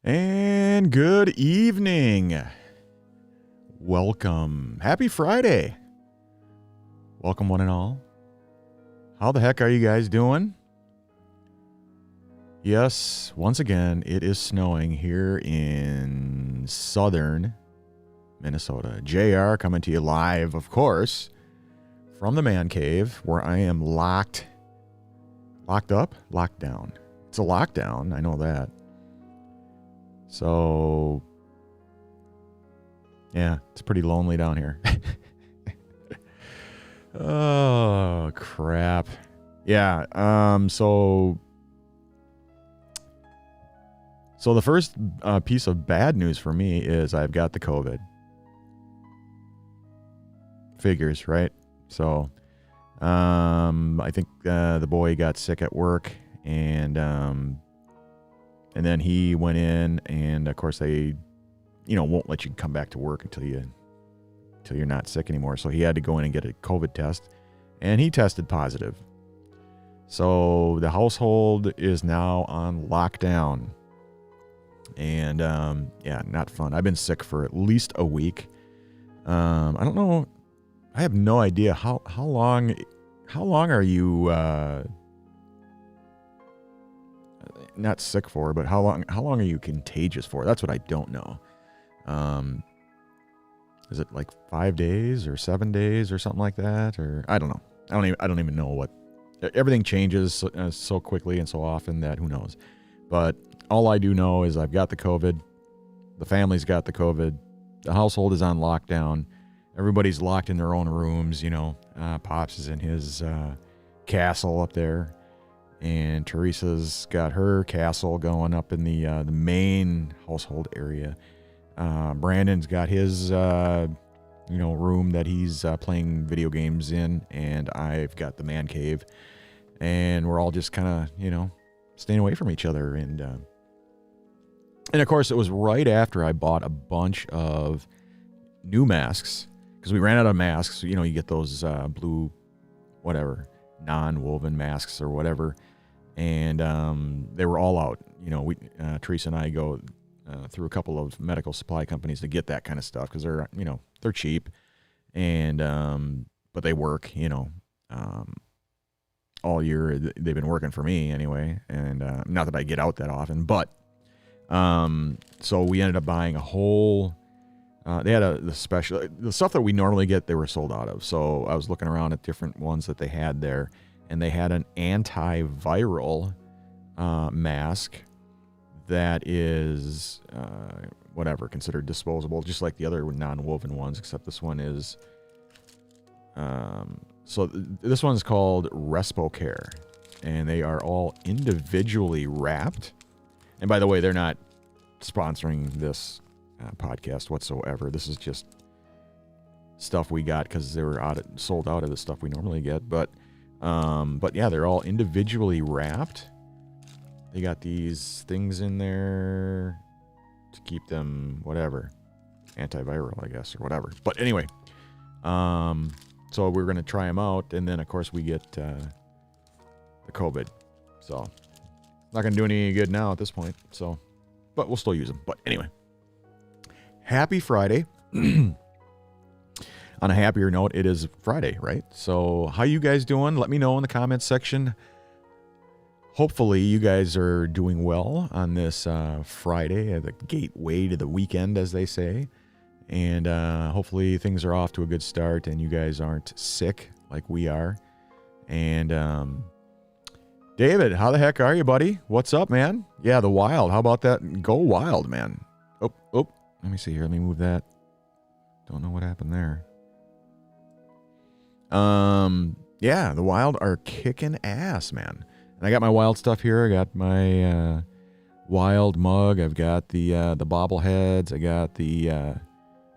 And good evening. Welcome. Happy Friday. Welcome, one and all. How the heck are you guys doing? Yes, once again, it is snowing here in southern Minnesota. JR coming to you live, of course, from the man cave where I am locked up, locked down. It's a lockdown, I know that. So, yeah, it's pretty lonely down here. Oh, crap. Yeah, so the first piece of bad news for me is I've got the COVID. Figures, right? So, I think the boy got sick at work, and then he went in, and of course they, won't let you come back to work until you're not sick anymore. So he had to go in and get a COVID test, and he tested positive. So the household is now on lockdown, and yeah, not fun. I've been sick for at least a week. I don't know. I have no idea how long are you not sick for, but how long are you contagious for? That's what I don't know. Is it like 5 days or 7 days or something like that? Or I don't know. I don't even know what. Everything changes so quickly and so often that who knows. But all I do know is I've got the COVID. The family's got the COVID. The household is on lockdown. Everybody's locked in their own rooms. Pops is in his castle up there. And Teresa's got her castle going up in the main household area. Brandon's got his room that he's playing video games in, and I've got the man cave, and we're all just kind of staying away from each other. And of course, it was right after I bought a bunch of new masks because we ran out of masks. You get those blue, whatever, non-woven masks or whatever. And they were all out. Teresa and I go through a couple of medical supply companies to get that kind of stuff because they're cheap, and but they work. All year they've been working for me anyway, and not that I get out that often, but so we ended up buying a whole. They had the stuff that we normally get. They were sold out of. So I was looking around at different ones that they had there. And they had an antiviral mask that is, considered disposable, just like the other non-woven ones, except this one is, this one's called RespoCare, and they are all individually wrapped. And by the way, they're not sponsoring this podcast whatsoever. This is just stuff we got because they were sold out of the stuff we normally get, But yeah, they're all individually wrapped. They got these things in there to keep them, antiviral, I guess, or whatever. But anyway, so we're going to try them out. And then, of course, we get the COVID. So not going to do any good now at this point. So, but we'll still use them. But anyway, happy Friday. On a happier note, it is Friday, right? So how you guys doing? Let me know in the comments section. Hopefully you guys are doing well on this Friday, the gateway to the weekend, as they say. And hopefully things are off to a good start and you guys aren't sick like we are. And David, how the heck are you, buddy? What's up, man? Yeah, the Wild. How about that? Go Wild, man. Oh, let me see here. Let me move that. Don't know what happened there. Yeah, the Wild are kicking ass, man. And I got my Wild stuff here. I got my Wild mug. I've got the bobbleheads. I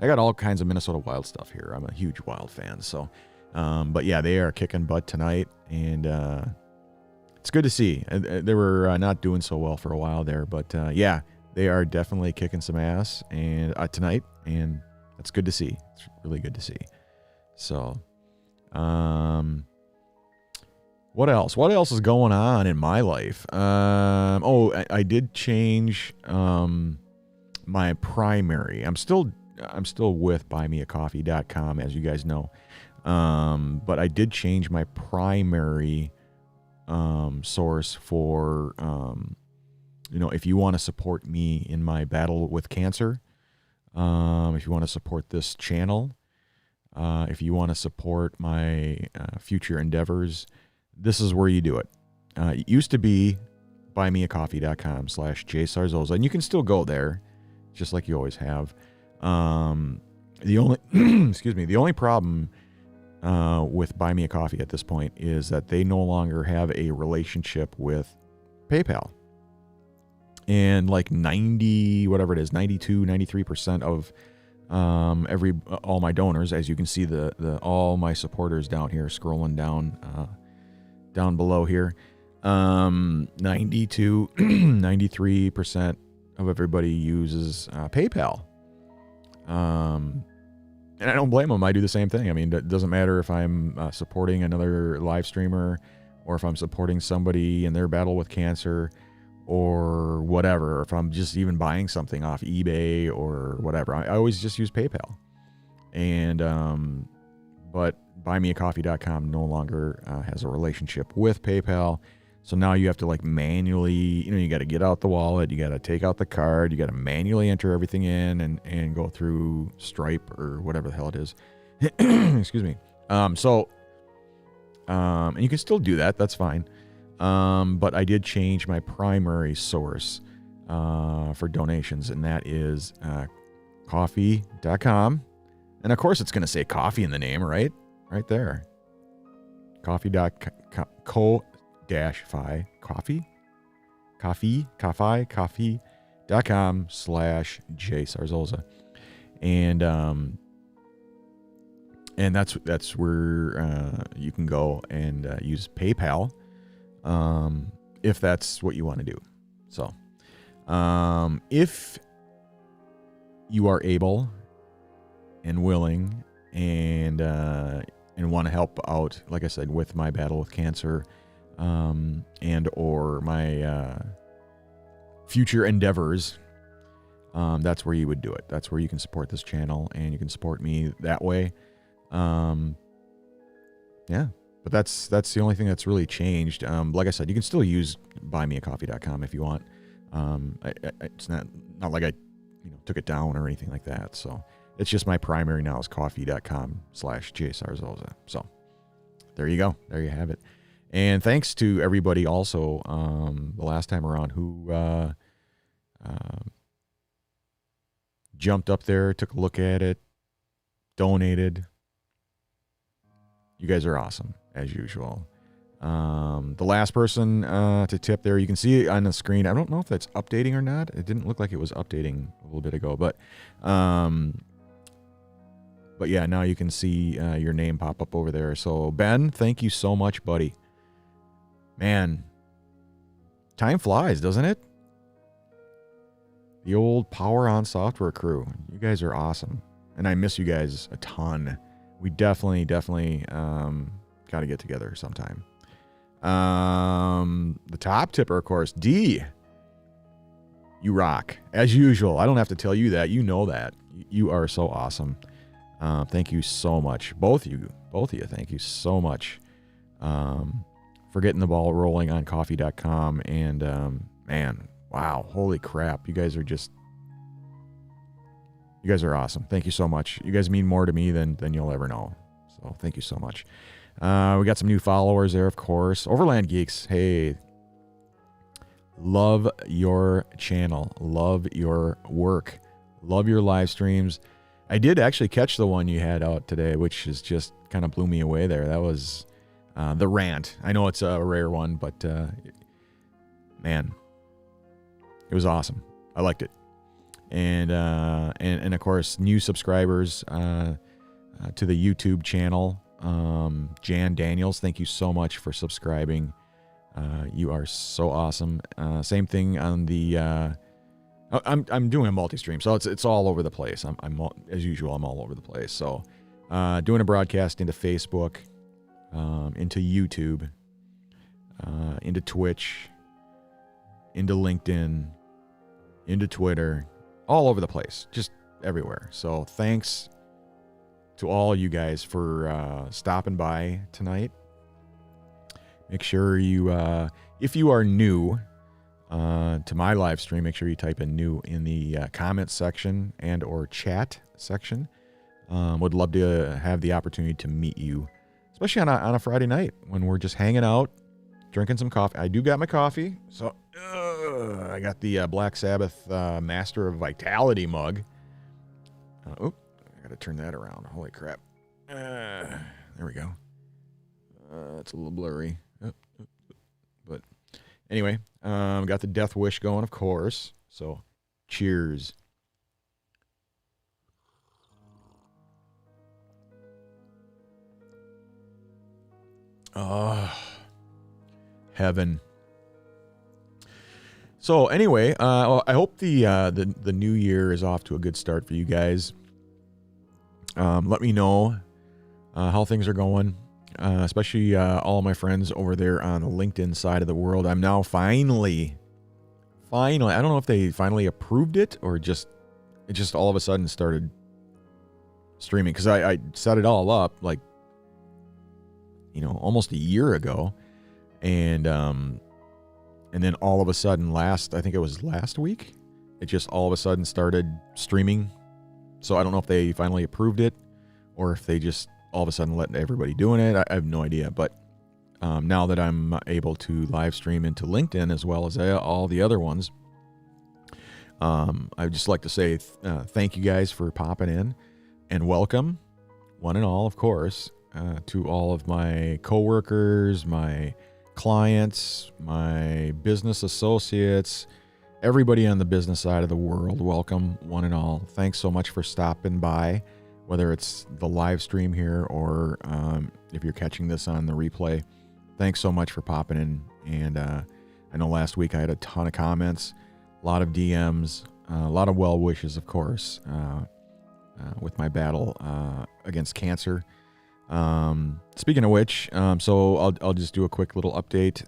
got all kinds of Minnesota Wild stuff here. I'm a huge Wild fan. So, but yeah, they are kicking butt tonight, and it's good to see. They were not doing so well for a while there, but yeah, they are definitely kicking some ass and tonight, and that's good to see. It's really good to see. So, What else? What else is going on in my life? I did change my primary. I'm still with buymeacoffee.com, as you guys know. But I did change my primary source for if you want to support me in my battle with cancer, if you want to support this channel, if you want to support my future endeavors, this is where you do it. It used to be buymeacoffee.com/JSarzosa, and you can still go there, just like you always have. The only the only problem with Buy Me a Coffee at this point is that they no longer have a relationship with PayPal. And like 92, 93% of all my donors, as you can see all my supporters down here, scrolling down below here, 92, 93% of everybody uses PayPal. And I don't blame them. I do the same thing. I mean, it doesn't matter if I'm supporting another live streamer or if I'm supporting somebody in their battle with cancer or whatever, or if I'm just even buying something off eBay or whatever. I always just use PayPal. And but buymeacoffee.com no longer has a relationship with PayPal. So now you have to like manually, you got to get out the wallet, you got to take out the card, you got to manually enter everything in and go through Stripe or whatever the hell it is. Excuse me. And you can still do that. That's fine. But I did change my primary source for donations, and that is coffee.com. And of course, it's going to say coffee in the name, right? Right there. coffee.com/JSarzosa. And that's where you can go and use PayPal if that's what you want to do. So if you are able and willing and want to help out, like I said, with my battle with cancer, and or my future endeavors, that's where you would do it. That's where you can support this channel, and you can support me that way. Yeah, but that's the only thing that's really changed. Like I said, you can still use buymeacoffee.com if you want. It's not like I took it down or anything like that. So it's just my primary now is coffee.com/JSarzosa. So there you go. There you have it. And thanks to everybody also the last time around who jumped up there, took a look at it, donated. You guys are awesome, as usual. The last person to tip there, you can see it on the screen. I don't know if that's updating or not. It didn't look like it was updating a little bit ago, but yeah, now you can see your name pop up over there. So Ben, thank you so much, buddy. Man, time flies, doesn't it? The old Power On Software crew. You guys are awesome. And I miss you guys a ton. We definitely got to get together sometime. The top tipper, of course, D. You rock. As usual. I don't have to tell you that. You know that. You are so awesome. Thank you so much. Both of you, thank you so much for getting the ball rolling on coffee.com. And man, wow, holy crap. You guys are awesome. Thank you so much. You guys mean more to me than you'll ever know. So thank you so much. We got some new followers there, of course. Overland Geeks, hey. Love your channel. Love your work. Love your live streams. I did actually catch the one you had out today, which is just kind of blew me away there. That was the rant. I know it's a rare one, but man, it was awesome. I liked it. And of course, new subscribers to the YouTube channel. Jan Daniels, thank you so much for subscribing. You are so awesome. Same thing on the. I'm doing a multi-stream, so it's all over the place. I'm as usual. I'm all over the place. So doing a broadcast into Facebook, into YouTube, into Twitch, into LinkedIn, into Twitter, all over the place, just everywhere. So thanks to all you guys for stopping by tonight. Make sure you, if you are new to my live stream, make sure you type in new in the comments section and or chat section. Would love to have the opportunity to meet you, especially on a Friday night when we're just hanging out, drinking some coffee. I do got my coffee, so I got the Black Sabbath Master of Vitality mug. I got to turn that around. Holy crap. There we go. It's a little blurry. But anyway, got the Death Wish going, of course. So cheers. Oh, heaven. So anyway, I hope the new year is off to a good start for you guys. Let me know how things are going, especially all my friends over there on the LinkedIn side of the world. I'm now finally, I don't know if they finally approved it or it just all of a sudden started streaming, because I set it all up like, almost a year ago, and then all of a sudden I think it was last week, it just all of a sudden started streaming. So I don't know if they finally approved it or if they just all of a sudden let everybody doing it. I have no idea. But now that I'm able to live stream into LinkedIn as well as all the other ones, I'd just like to say thank you guys for popping in, and welcome, one and all, of course, to all of my coworkers, my clients, my business associates, everybody on the business side of the world. Welcome, one and all. Thanks so much for stopping by, whether it's the live stream here or if you're catching this on the replay. Thanks so much for popping in. And I know last week I had a ton of comments, a lot of DMs, a lot of well wishes, of course, with my battle against cancer. Speaking of which, so I'll just do a quick little update.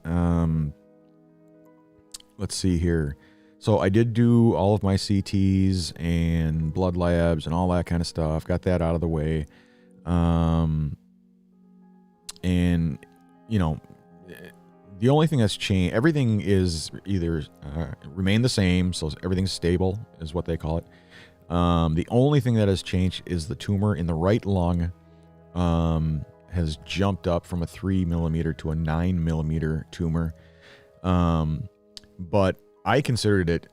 Let's see here. So I did do all of my CTs and blood labs and all that kind of stuff. Got that out of the way. And the only thing that's changed, everything is either remained the same, so everything's stable is what they call it. The only thing that has changed is the tumor in the right lung has jumped up from a 3 millimeter to a 9 millimeter tumor. But I considered it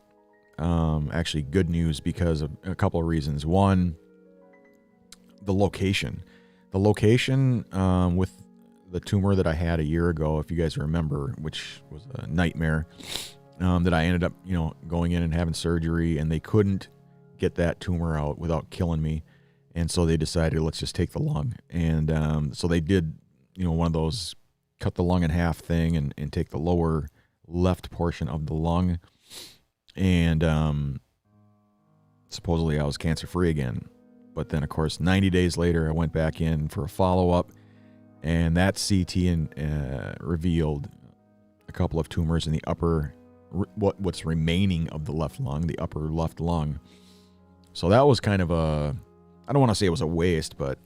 actually good news because of a couple of reasons. One, the location. The location with the tumor that I had a year ago, if you guys remember, which was a nightmare, that I ended up, going in and having surgery, and they couldn't get that tumor out without killing me. And so they decided, let's just take the lung. And so they did, one of those cut the lung in half thing and take the lower left portion of the lung. And supposedly I was cancer-free again. But then, of course, 90 days later, I went back in for a follow-up. And that CT revealed a couple of tumors in the upper, what's remaining of the left lung, the upper left lung. So that was kind of a, I don't want to say it was a waste, but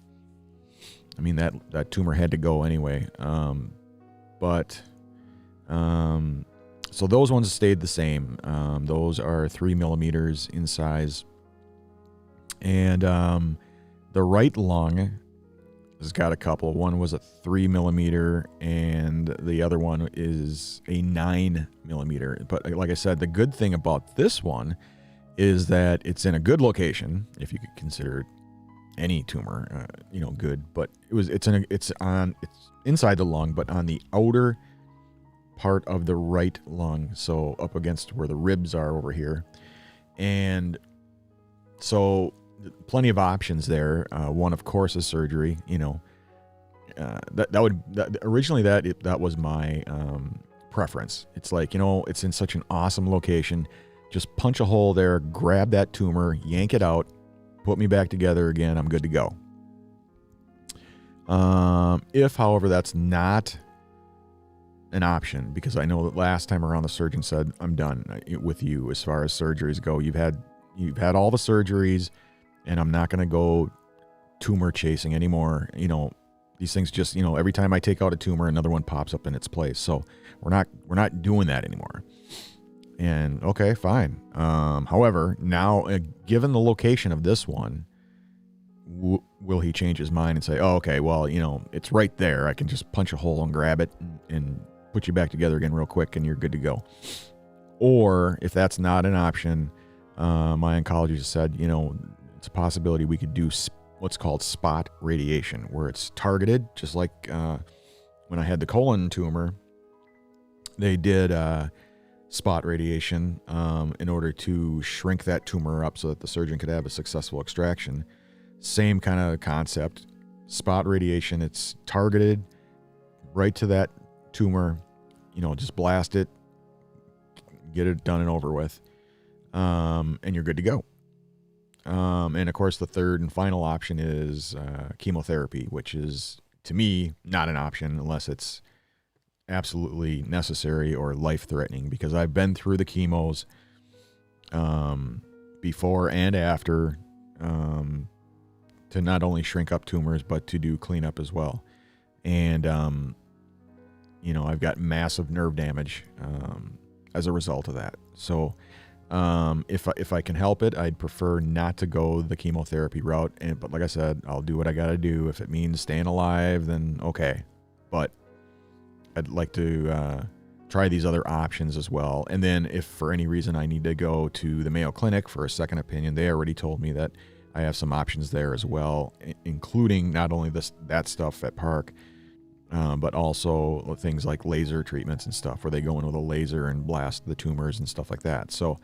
I mean, that tumor had to go anyway. So those ones stayed the same. Those are 3 millimeters in size. And the right lung has got a couple. One was a 3 millimeter and the other one is a 9 millimeter. But like I said, the good thing about this one is that it's in a good location, if you could consider any tumor, good. But it's inside the lung, but on the outer part of the right lung, so up against where the ribs are over here. And so plenty of options there. One, of course, is surgery. Originally that was my preference. It's like, it's in such an awesome location. Just punch a hole there, grab that tumor, yank it out, put me back together again. I'm good to go. If, however, that's not an option, because I know that last time around the surgeon said, I'm done with you as far as surgeries go. You've had all the surgeries, and I'm not going to go tumor chasing anymore. These things just, every time I take out a tumor, another one pops up in its place. So we're not doing that anymore. And okay, fine. However, now given the location of this one, will he change his mind and say, oh, okay, well, it's right there. I can just punch a hole and grab it and put you back together again real quick and you're good to go. Or if that's not an option, my oncologist said, it's a possibility we could do what's called spot radiation, where it's targeted, just like when I had the colon tumor, they did spot radiation in order to shrink that tumor up so that the surgeon could have a successful extraction. Same kind of concept. Spot radiation, it's targeted right to that tumor, just blast it, get it done and over with, and you're good to go. And of course, the third and final option is chemotherapy, which is, to me, not an option unless it's absolutely necessary or life-threatening, because I've been through the chemos before and after to not only shrink up tumors, but to do cleanup as well. And, I've got massive nerve damage as a result of that. So if I can help it, I'd prefer not to go the chemotherapy route. But like I said, I'll do what I got to do. If it means staying alive, then okay. But I'd like to try these other options as well. And then if for any reason I need to go to the Mayo Clinic for a second opinion, they already told me that I have some options there as well, including not only that stuff at Park, but also things like laser treatments and stuff, where they go in with a laser and blast the tumors and stuff like that. So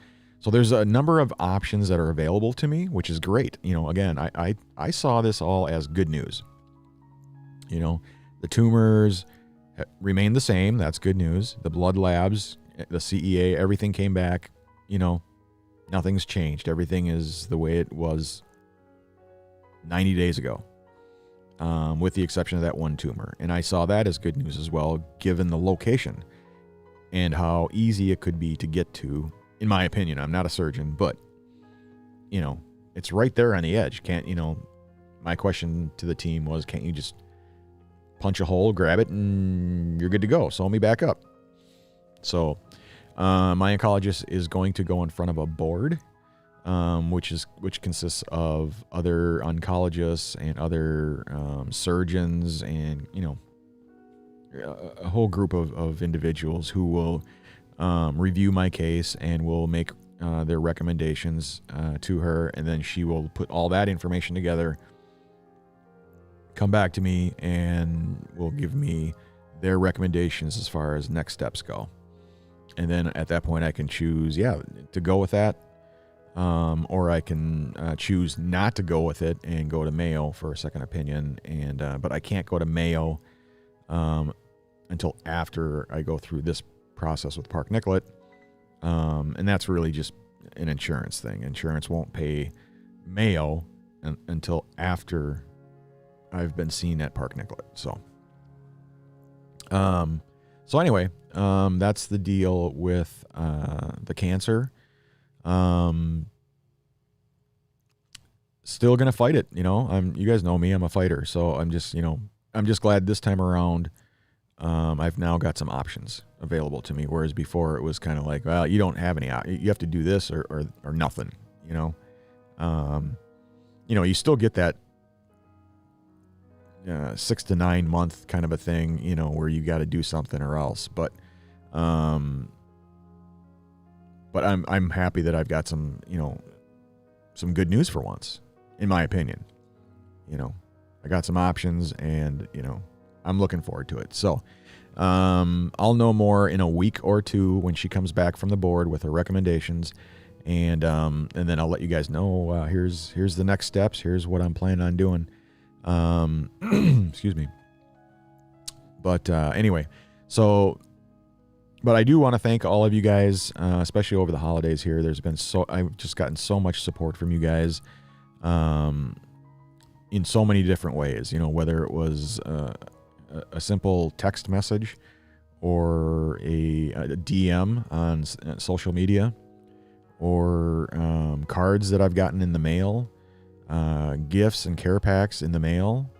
there's a number of options that are available to me, which is great. Again, I saw this all as good news. The tumors remain the same. That's good news. The blood labs, the CEA, everything came back. Nothing's changed. Everything is the way it was 90 days ago, with the exception of that one tumor. And I saw that as good news as well, given the location and how easy it could be to get to, in my opinion. I'm not a surgeon, but, it's right there on the edge. My question to the team was, can't you just punch a hole, grab it, and you're good to go? Sew me back up. So my oncologist is going to go in front of a board, which consists of other oncologists and other surgeons and, a whole group of individuals who will review my case and will make their recommendations to her. And then she will put all that information together, come back to me, and will give me their recommendations as far as next steps go. And then at that point I can choose, to go with that. Or I can choose not to go with it and go to Mayo for a second opinion. But I can't go to Mayo until after I go through this process with Park Nicollet. And that's really just an insurance thing. Insurance won't pay Mayo until after I've been seen at Park Nicollet. So anyway, that's the deal with the cancer. Still gonna fight it, you guys know me, I'm a fighter. So I'm just glad this time around, I've now got some options available to me. Whereas before it was kind of like, well, you don't have any, you have to do this or nothing, you still get that 6 to 9 month kind of a thing, where you got to do something or else. But I'm happy that I've got some good news for once, in my opinion. I got some options, and I'm looking forward to it. So I'll know more in a week or two when she comes back from the board with her recommendations, and then I'll let you guys know. Here's the next steps. Here's what I'm planning on doing. Excuse me. But anyway, but I do want to thank all of you guys, especially over the holidays here. I've just gotten so much support from you guys, in so many different ways, whether it was a simple text message, or a DM on social media, or cards that I've gotten in the mail, gifts and care packs in the mail,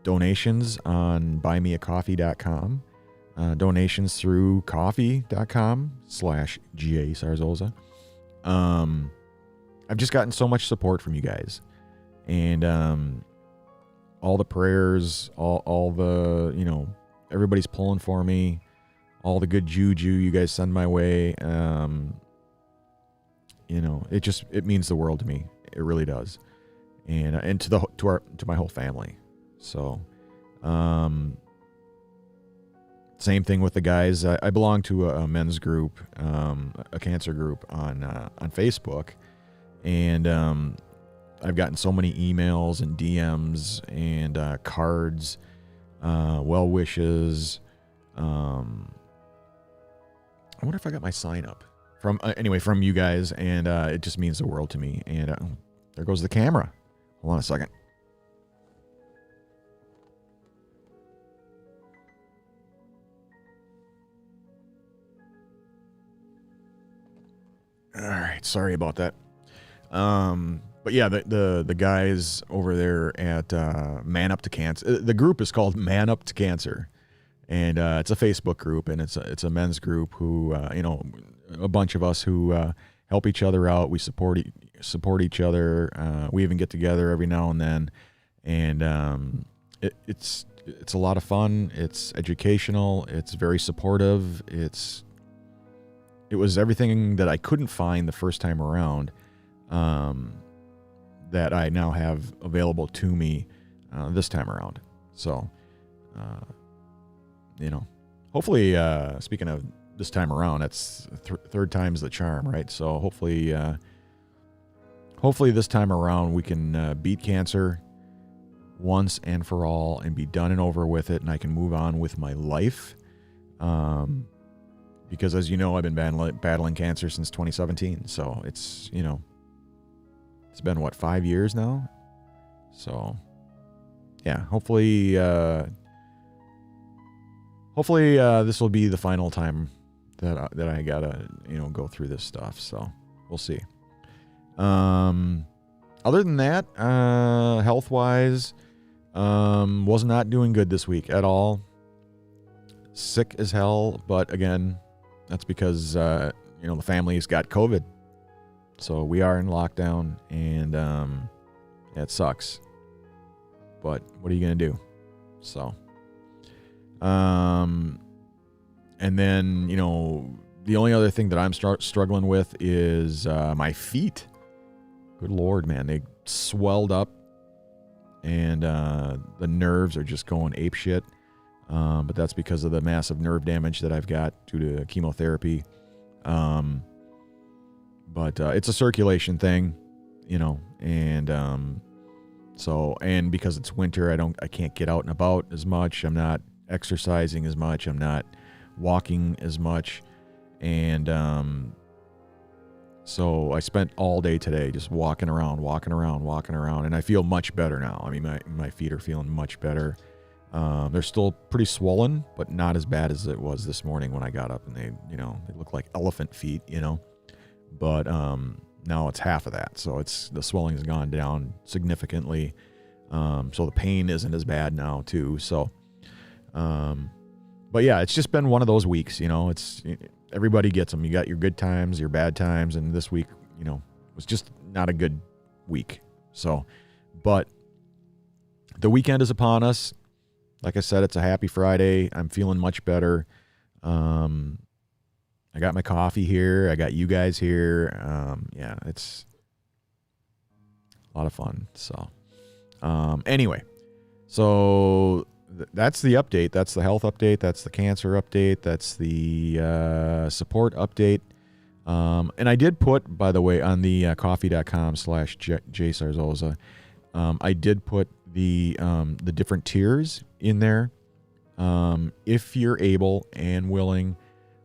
donations on buymeacoffee.com, donations through coffee.com/GA Sarzosa. I've just gotten so much support from you guys, and all the prayers, all the, everybody's pulling for me, all the good juju you guys send my way. It means the world to me. It really does. And to my whole family. So, same thing with the guys. I belong to a men's group, a cancer group on Facebook, and I've gotten so many emails and DMs and cards, well wishes. I wonder if I got my sign up from you guys, and it just means the world to me. And there goes the camera. Hold on a second. All right, sorry about that. But yeah, the guys over there at Man Up to Cancer. The group is called Man Up to Cancer, and it's a Facebook group, and it's a men's group who a bunch of us who help each other out. We support each other. We even get together every now and then, and it's a lot of fun. It's educational. It's very supportive. It was everything that I couldn't find the first time around, that I now have available to me this time around. So, hopefully, speaking of this time around, that's third time's the charm, right? So hopefully this time around we can beat cancer once and for all and be done and over with it, and I can move on with my life. Because as you know, I've been battling cancer since 2017. So it's been 5 years now. So yeah, hopefully this will be the final time that I gotta, go through this stuff. So we'll see. Other than that, health wise, was not doing good this week at all. Sick as hell, but again, that's because, the family's got COVID. So we are in lockdown, and it sucks. But what are you going to do? So, and then, the only other thing that I'm struggling with is my feet. Good Lord, man. They swelled up, and the nerves are just going apeshit. But that's because of the massive nerve damage that I've got due to chemotherapy. But it's a circulation thing, and and because it's winter, I can't get out and about as much. I'm not exercising as much. I'm not walking as much. And so I spent all day today just walking around, and I feel much better now. I mean, my feet are feeling much better. They're still pretty swollen, but not as bad as it was this morning when I got up, and they look like elephant feet, but now it's half of that. So the swelling has gone down significantly. So the pain isn't as bad now too. So, but yeah, it's just been one of those weeks, everybody gets them. You got your good times, your bad times. And this week, was just not a good week. So, but the weekend is upon us. Like I said, it's a happy Friday. I'm feeling much better. I got my coffee here. I got you guys here. Yeah, it's a lot of fun. So, anyway, so that's the update. That's the health update. That's the cancer update. That's the support update. And I did put, by the way, on the coffee.com/JSarzosa, I did put the different tiers in there. If you're able and willing,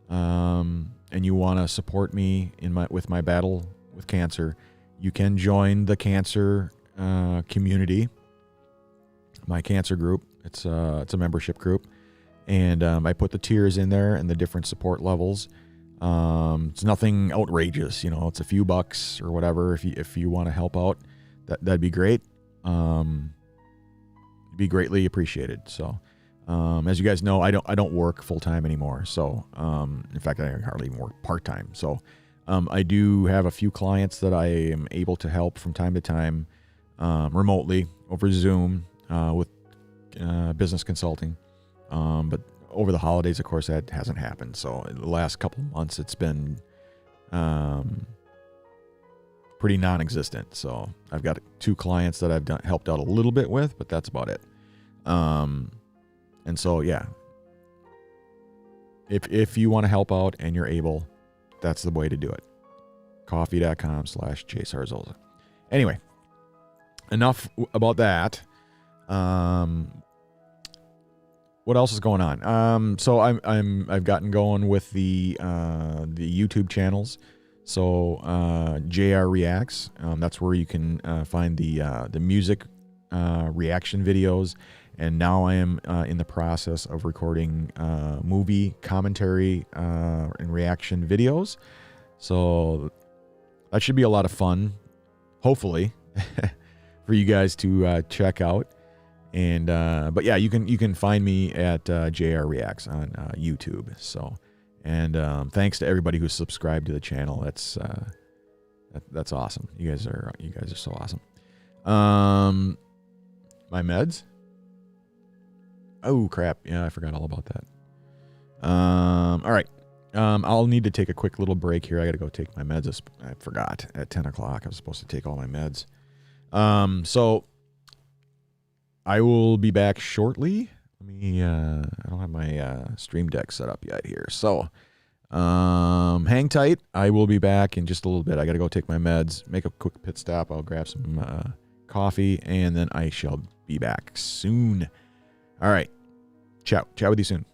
and you want to support me with my battle with cancer, you can join the cancer community, my cancer group. It's a membership group, And I put the tiers in there and the different support levels. It's nothing outrageous, it's a few bucks or whatever. If you want to help out, that'd be great. Be greatly appreciated. So, as you guys know, I don't work full time anymore. So, in fact, I hardly even work part time. So, I do have a few clients that I am able to help from time to time, remotely over Zoom, with business consulting. But over the holidays, of course, that hasn't happened. So in the last couple of months, it's been pretty non-existent. So I've got 2 clients that I've helped out a little bit with, but that's about it. And so, yeah, if you want to help out and you're able, that's the way to do it. Coffee.com/JSarzosa. Anyway, enough about that. What else is going on? So I've gotten going with the YouTube channels. So JR Reacts. That's where you can find the music reaction videos. And now I am in the process of recording movie commentary and reaction videos. So that should be a lot of fun, hopefully, for you guys to check out. And but yeah, you can find me at JR Reacts on YouTube. So, and thanks to everybody who's subscribed to the channel. That's awesome. You guys are so awesome. My meds. Oh crap! Yeah, I forgot all about that. All right. I'll need to take a quick little break here. I got to go take my meds. I forgot at 10 o'clock. I was supposed to take all my meds. So I will be back shortly. Let me, I don't have my stream deck set up yet here. So hang tight. I will be back in just a little bit. I got to go take my meds, make a quick pit stop. I'll grab some coffee, and then I shall be back soon. All right. Chat with you soon.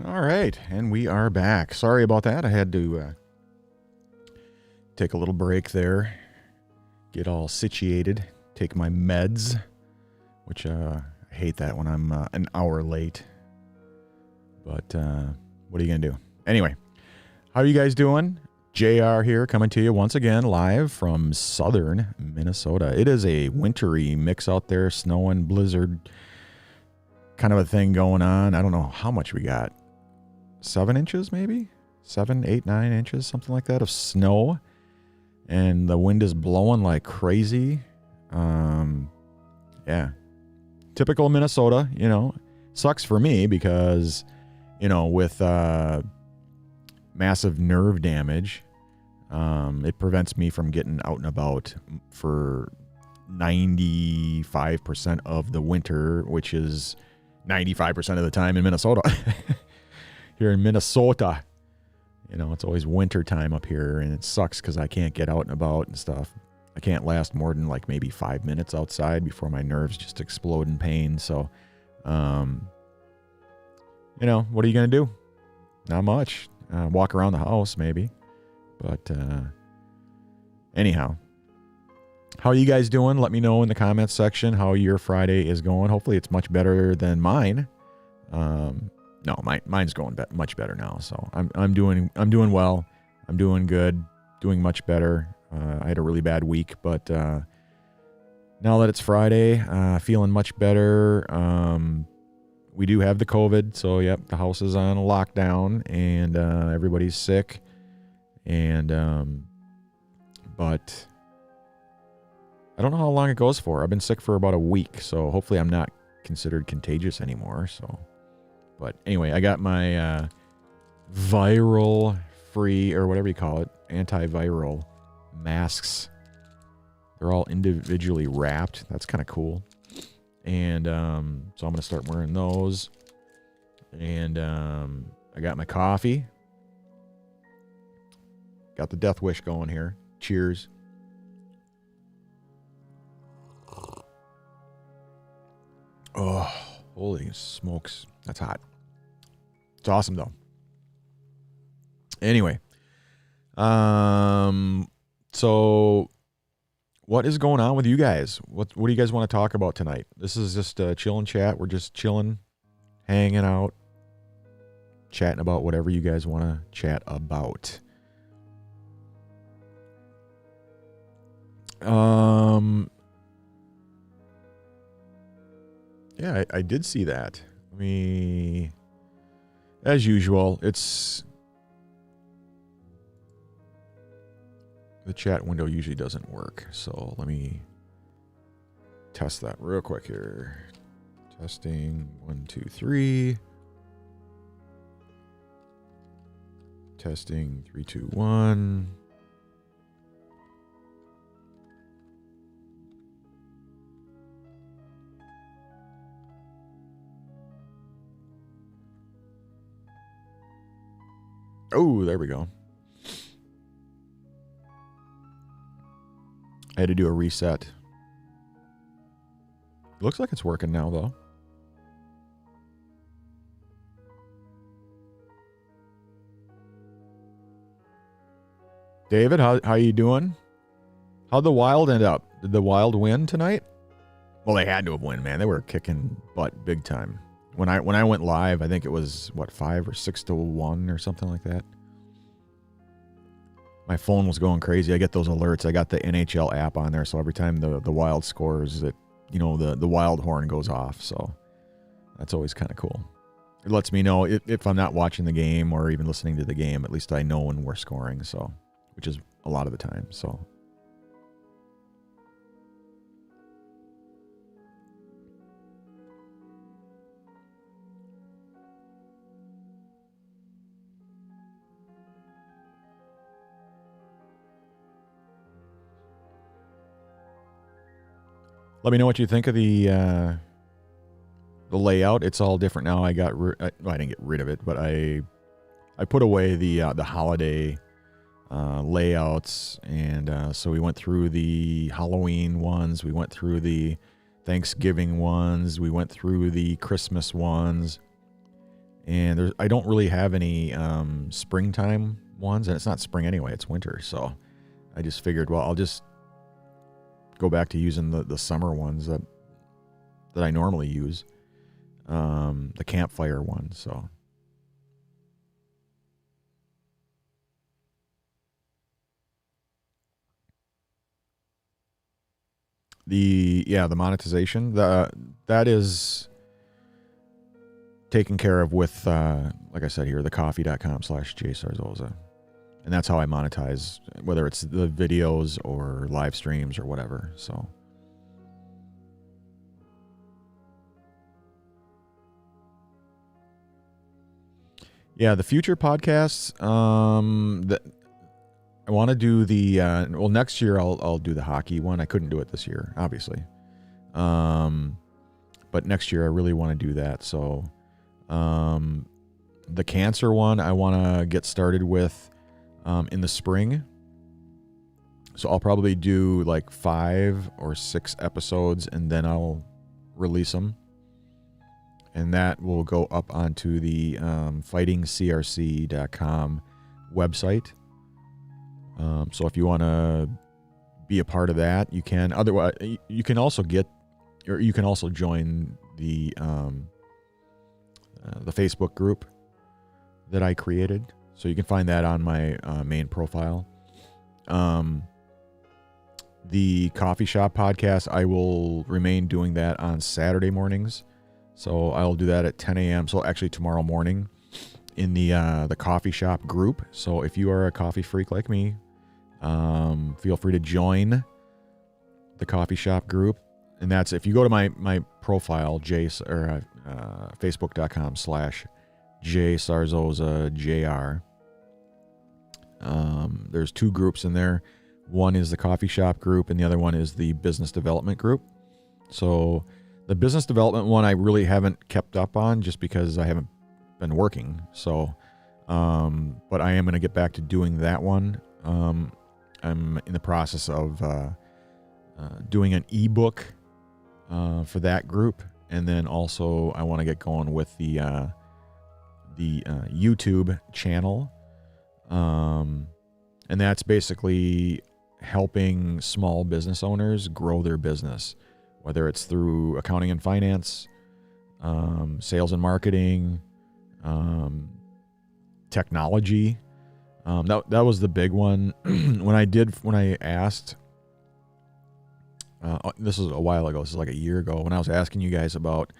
All right, and we are back. Sorry about that. I had to take a little break there, get all situated, take my meds, which I hate that when I'm an hour late. But what are you going to do? Anyway, how are you guys doing? JR here, coming to you once again live from southern Minnesota. It is a wintry mix out there, snowing, blizzard kind of a thing going on. I don't know how much we got. 7 inches maybe? 7, 8, 9 inches, something like that of snow. And the wind is blowing like crazy. Yeah. Typical Minnesota, you know. Sucks for me because, you know, with massive nerve damage, it prevents me from getting out and about for 95% of the winter, which is 95% of the time in Minnesota. Here in Minnesota, you know, it's always winter time up here, and it sucks because I can't get out and about and stuff. I can't last more than like maybe 5 minutes outside before my nerves just explode in pain. So, you know, what are you going to do? Not much. Walk around the house maybe. But anyhow, how are you guys doing? Let me know in the comments section how your Friday is going. Hopefully it's much better than mine. No, mine's going much better now. So I'm doing well. I'm doing good, doing much better. I had a really bad week, but now that it's Friday, feeling much better. We do have the COVID, so yep, the house is on a lockdown, and everybody's sick. And but I don't know how long it goes for. I've been sick for about a week, so hopefully I'm not considered contagious anymore. So. But anyway, I got my viral free, or whatever you call it, antiviral masks. They're all individually wrapped. That's kind of cool. And so I'm going to start wearing those. And I got my coffee. Got the Death Wish going here. Cheers. Oh, holy smokes. That's hot. It's awesome though. Anyway, so what is going on with you guys? What do you guys want to talk about tonight? This is just a chill and chat. We're just chilling, hanging out, chatting about whatever you guys want to chat about. Yeah, I did see that. As usual, it's the chat window usually doesn't work. So let me test that real quick here. Testing 1, 2, 3. Testing 3, 2, 1. Oh, there we go. I had to do a reset. Looks like it's working now, though. David, how you doing? How'd the Wild end up? Did the Wild win tonight? Well, they had to have won, man. They were kicking butt big time. When I went live, I think it was, 5 or 6 to 1 or something like that. My phone was going crazy. I get those alerts. I got the NHL app on there, so every time the Wild scores, the Wild horn goes off. So that's always kind of cool. It lets me know if I'm not watching the game or even listening to the game. At least I know when we're scoring. So, which is a lot of the time. So. Let me know what you think of the layout. It's all different now. I didn't get rid of it, but I put away the holiday layouts, and so we went through the Halloween ones, we went through the Thanksgiving ones, we went through the Christmas ones, And I don't really have any springtime ones, and it's not spring anyway, it's winter. So I just figured, well, I'll just go back to using the summer ones that I normally use, the campfire ones. So the monetization, that is taken care of with, like I said here, the coffee.com/jsarzosa. And that's how I monetize, whether it's the videos or live streams or whatever. So yeah, the future podcasts, that I want to do the well, next year I'll do the hockey one. I couldn't do it this year, obviously. But next year I really want to do that. So the cancer one I want to get started with in the spring. So I'll probably do like 5 or 6 episodes, and then I'll release them. And that will go up onto the fightingcrc.com website. So if you want to be a part of that, you can. Otherwise, you can also join the Facebook group that I created. So you can find that on my main profile. The coffee shop podcast, I will remain doing that on Saturday mornings. So I'll do that at 10 a.m. So actually tomorrow morning in the coffee shop group. So if you are a coffee freak like me, feel free to join the coffee shop group. And that's, if you go to my profile, facebook.com/JSarzozajr. There's 2 groups in there. One is the coffee shop group, and the other one is the business development group. So the business development one I really haven't kept up on just because I haven't been working. So, but I am going to get back to doing that one. I'm in the process of doing an ebook for that group, and then also I want to get going with the YouTube channel, and that's basically helping small business owners grow their business, whether it's through accounting and finance, sales and marketing, technology. That was the big one. when I asked, this was a while ago, this is like a year ago, when I was asking you guys about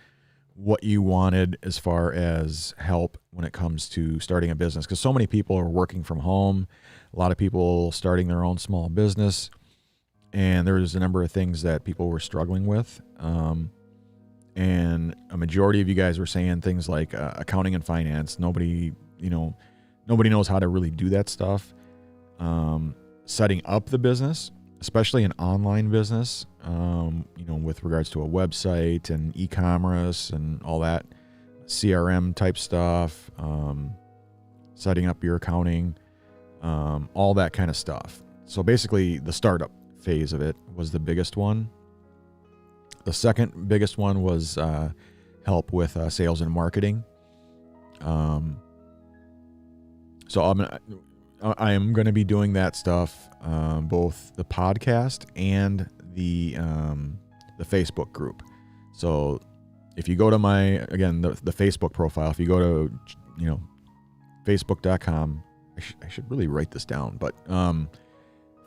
what you wanted as far as help when it comes to starting a business, because so many people are working from home, a lot of people starting their own small business, and there's a number of things that people were struggling with, and a majority of you guys were saying things like accounting and finance. Nobody knows how to really do that stuff. Setting up the business, especially an online business, with regards to a website and e-commerce and all that, CRM type stuff, setting up your accounting, all that kind of stuff. So basically the startup phase of it was the biggest one. The second biggest one was help with sales and marketing. So I am going to be doing that stuff, both the podcast and the Facebook group. So if you go to the Facebook profile, if you go to, facebook.com, I should really write this down, but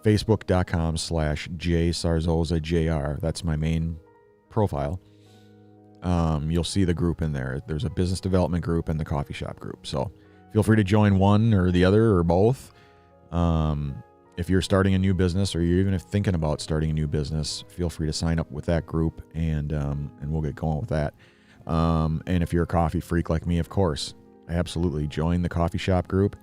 facebook.com/JSarzozajr, that's my main profile. You'll see the group in there. There's a business development group and the coffee shop group. So feel free to join one or the other or both. If you're starting a new business, or you're even thinking about starting a new business, feel free to sign up with that group, and we'll get going with that. And if you're a coffee freak like me, of course, absolutely join the coffee shop group.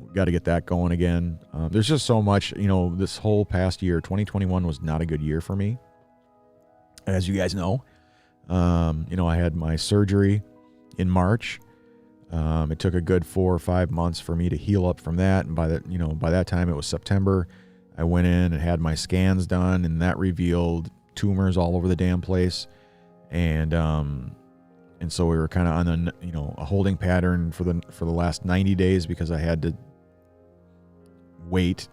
We've got to get that going again. There's just so much, this whole past year, 2021 was not a good year for me, as you guys know. I had my surgery in March. It took a good 4 or 5 months for me to heal up from that, and by that time it was September. I went in and had my scans done, and that revealed tumors all over the damn place, and And so we were kind of on a holding pattern for the last 90 days because I had to wait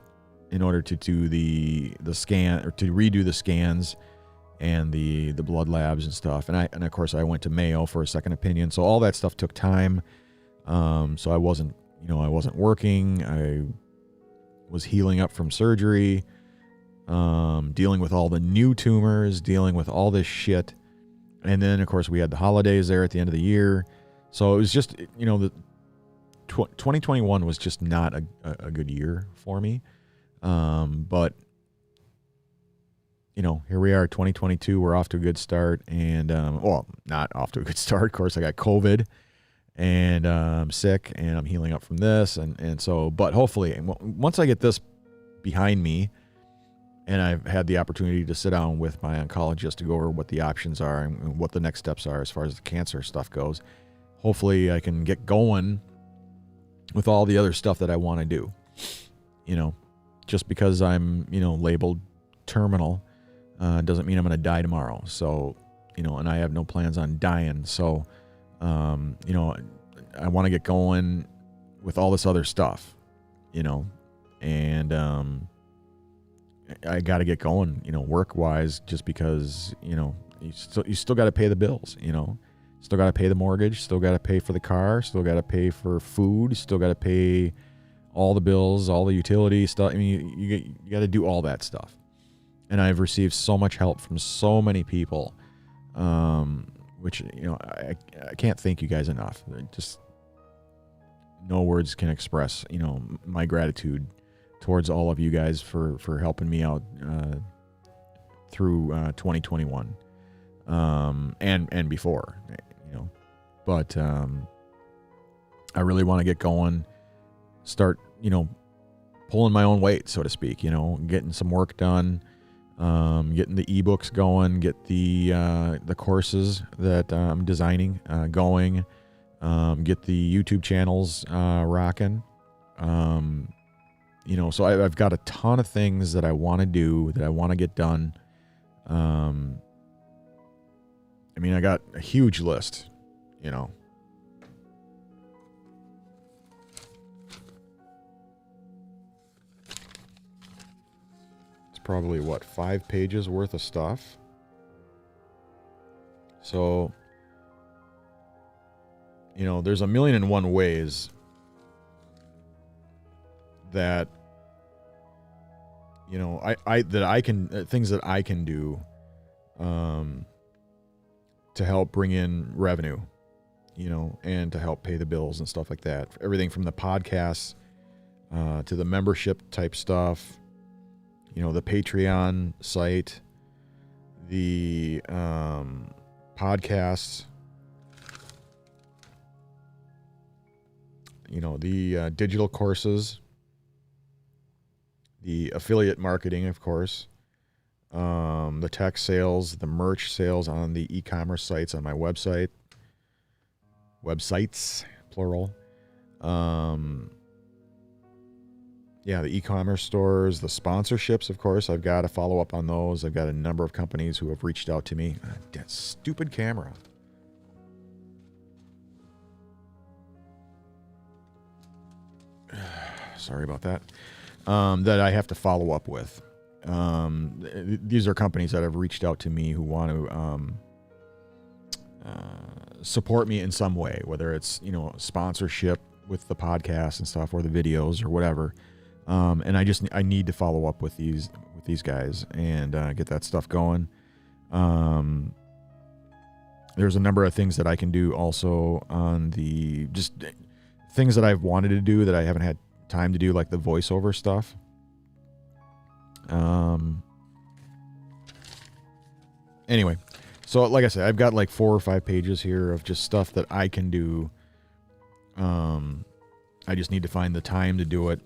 in order to do the scan, or to redo the scans and the blood labs and stuff. And of course I went to Mayo for a second opinion. So all that stuff took time. So I wasn't working. I was healing up from surgery, dealing with all the new tumors, dealing with all this shit. And then of course we had the holidays there at the end of the year. So it was just, the 2021 was just not a good year for me. But here we are, 2022, we're off to a good start. And, well, not off to a good start. Of course, I got COVID and I'm sick and I'm healing up from this. And so, but hopefully once I get this behind me and I've had the opportunity to sit down with my oncologist to go over what the options are and what the next steps are as far as the cancer stuff goes, hopefully I can get going with all the other stuff that I want to do. Just because I'm, labeled terminal, doesn't mean I'm going to die tomorrow. So, and I have no plans on dying. So, I want to get going with all this other stuff, and, I got to get going, work wise, just because, you still got to pay the bills, still got to pay the mortgage, still got to pay for the car, still got to pay for food, still got to pay all the bills, all the utility stuff. I mean, you got to do all that stuff. And I've received so much help from so many people, which, I can't thank you guys enough. Just no words can express, my gratitude towards all of you guys for helping me out through 2021 and before, But I really want to get going, start, pulling my own weight, so to speak, getting some work done, getting the ebooks going, get the courses that I'm designing going, get the YouTube channels rocking. So I've got a ton of things that I want to do, that I want to get done. I got a huge list, It's probably, 5 pages worth of stuff. So, there's a million and one ways that things that I can do to help bring in revenue, and to help pay the bills and stuff like that. Everything from the podcasts to the membership type stuff, the Patreon site, the podcasts, the digital courses, the affiliate marketing, of course, the tech sales, the merch sales on the e-commerce sites on my websites, plural. The e-commerce stores, the sponsorships, of course. I've got to follow up on those. I've got a number of companies who have reached out to me. That stupid camera. Sorry about that. That I have to follow up with. These are companies that have reached out to me who want to support me in some way, whether it's, sponsorship with the podcast and stuff, or the videos or whatever. And I need to follow up with these guys and get that stuff going. There's a number of things that I can do also on the just things that I've wanted to do that I haven't had time to do, like the voiceover stuff. Anyway, so like I said, I've got like 4 or 5 pages here of just stuff that I can do. I just need to find the time to do it.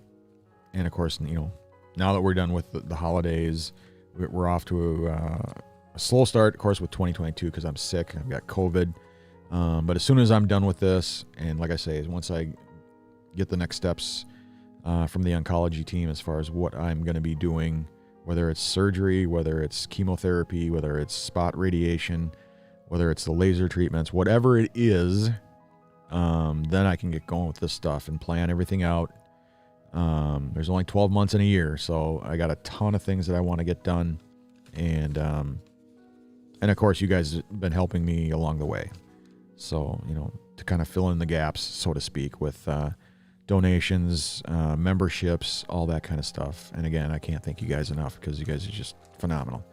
And of course, now that we're done with the holidays, we're off to a slow start, of course, with 2022 because I'm sick. I've got COVID. But as soon as I'm done with this, and like I say, once I get the next steps from the oncology team as far as what I'm going to be doing, whether it's surgery, whether it's chemotherapy, whether it's spot radiation, whether it's the laser treatments, whatever it is, then I can get going with this stuff and plan everything out. There's only 12 months in a year, so I got a ton of things that I want to get done. And of course, you guys have been helping me along the way. So, to kind of fill in the gaps, so to speak, with donations, memberships, all that kind of stuff. And again, I can't thank you guys enough because you guys are just phenomenal.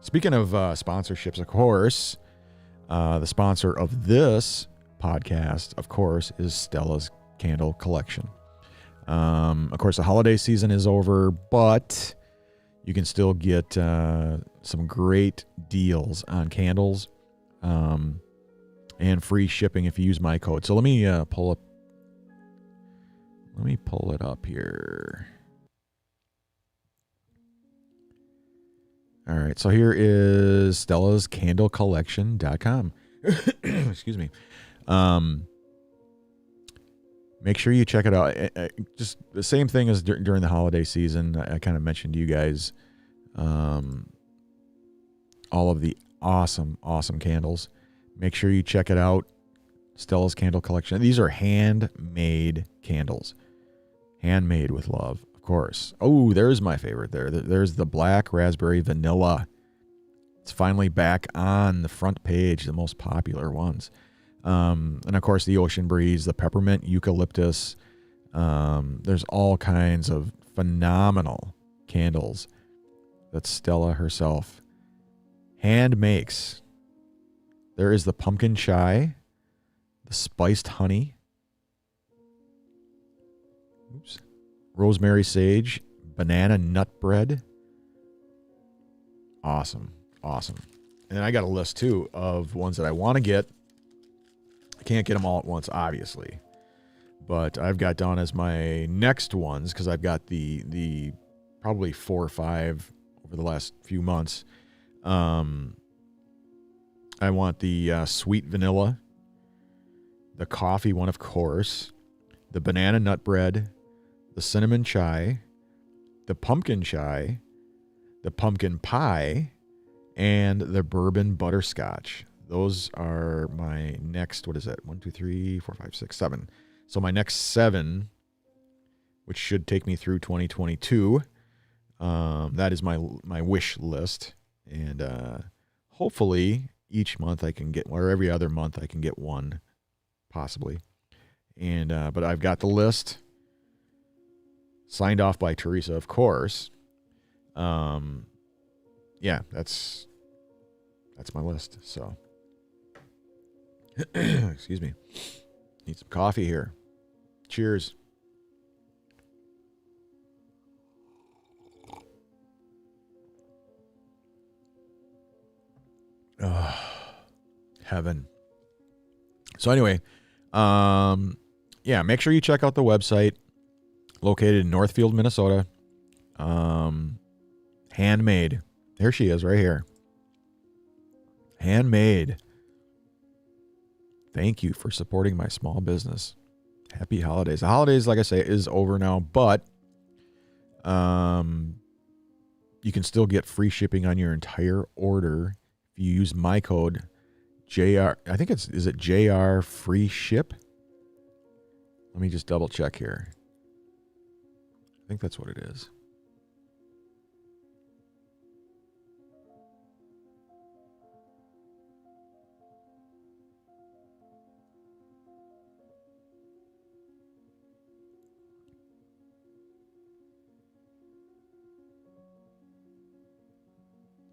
Speaking of sponsorships, of course, the sponsor of this podcast, of course, is Stella's Candle Collection. Of course, the holiday season is over, but you can still get some great deals on candles and free shipping if you use my code. So let me pull it up here. All right, so here is Stella's Candle Collection.com. Excuse me. Make sure you check it out. Just the same thing as during the holiday season. I kind of mentioned to you guys all of the awesome candles. Make sure you check it out. Stella's Candle Collection. These are handmade candles. Handmade with love, of course. Oh, there's my favorite there. There's the Black Raspberry Vanilla. It's finally back on the front page, the most popular ones. And of course, the Ocean Breeze, the Peppermint Eucalyptus. There's all kinds of phenomenal candles that Stella herself hand makes. There is the Pumpkin Chai, the Spiced Honey, Rosemary Sage, Banana Nut Bread. Awesome. And then I got a list, too, of ones that I want to get. I can't get them all at once, obviously. But I've got down as my next ones, because I've got the probably 4 or 5 over the last few months. I want the sweet vanilla, the coffee one, of course, the banana nut bread, the cinnamon chai, the pumpkin chai, the pumpkin pie, and the bourbon butterscotch. Those are my next, 1, 2, 3, 4, 5, 6, 7. So my next 7, which should take me through 2022. That is my wish list. And hopefully each month I can get, or every other month I can get one, possibly. And but I've got the list signed off by Teresa, of course. Yeah, that's my list. So excuse me. Need some coffee here. Cheers. Heaven. So anyway, yeah, make sure you check out the website, located in Northfield, Minnesota. Handmade. There she is right here. Handmade. Thank you for supporting my small business. Happy holidays. The holidays, like I say, is over now, but you can still get free shipping on your entire order if you use my code JR. I think is it JRFREESHIP? Let me just double check here. I think that's what it is.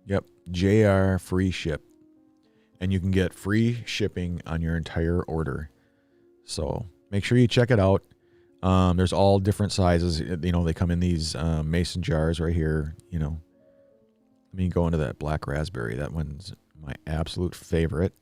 Yep, JRFREESHIP. And you can get free shipping on your entire order. So make sure you check it out. There's all different sizes. You know, they come in these mason jars right here. You know, let me go into that black raspberry. That one's my absolute favorite.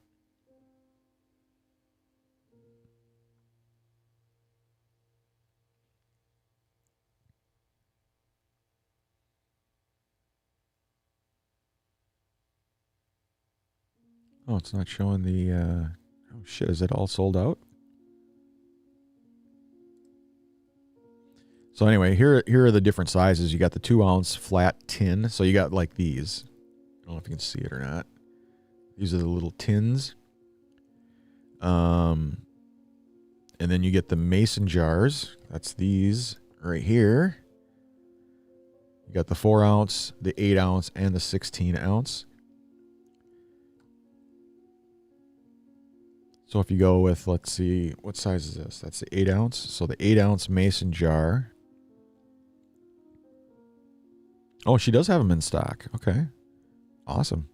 Oh, it's not showing the, oh shit, is it all sold out? So anyway, here are the different sizes. You got the 2-ounce flat tin. So you got like these. I don't know if you can see it or not. These are the little tins. And then you get the mason jars. That's these right here. You got the 4 ounce, the 8 ounce, and the 16 ounce. So if you go with, let's see, what size is this? That's the 8 ounce. So the 8 ounce mason jar. Oh, she does have them in stock. Okay. Awesome.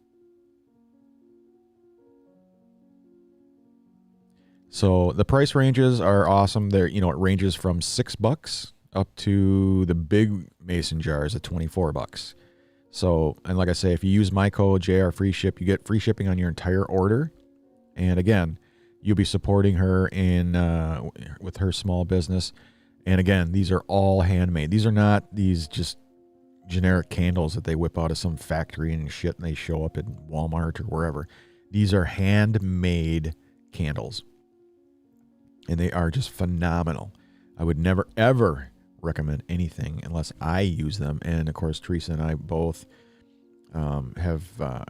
So the price ranges are awesome. They're, it ranges from $6 up to the big mason jars at $24. So, and like I say, if you use my code JRFREESHIP, you get free shipping on your entire order. And again, you'll be supporting her in with her small business. And again, these are all handmade. These are not these just generic candles that they whip out of some factory and shit and they show up at Walmart or wherever. These are handmade candles. And they are just phenomenal. I would never, ever recommend anything unless I use them. And of course, Teresa and I both have,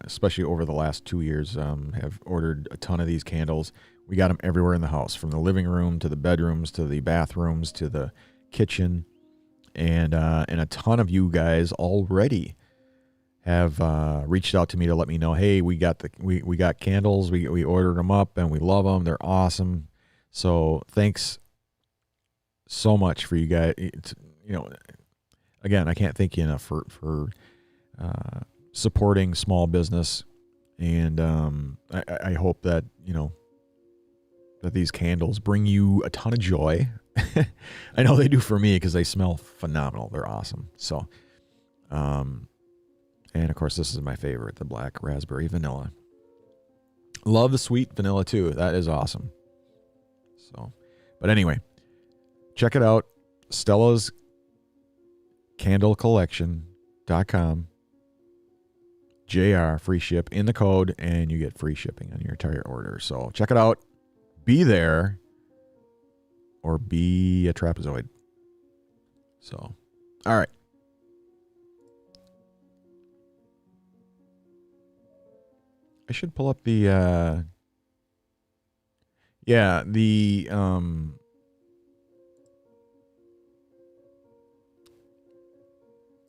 especially over the last 2 years, have ordered a ton of these candles. We got them everywhere in the house, from the living room to the bedrooms to the bathrooms to the kitchen. And a ton of you guys already have reached out to me to let me know, hey, we got candles. We ordered them up and we love them. They're awesome. So thanks so much for you guys. Again, I can't thank you enough for supporting small business. And I hope that, that these candles bring you a ton of joy. I know they do for me because they smell phenomenal. They're awesome. So, and of course, this is my favorite, the black raspberry vanilla. Love the sweet vanilla too. That is awesome. So, but anyway, check it out. Stella's Candle Collection.com. JR free ship in the code, and you get free shipping on your entire order. So check it out. Be there or be a trapezoid. So, all right. I should pull up the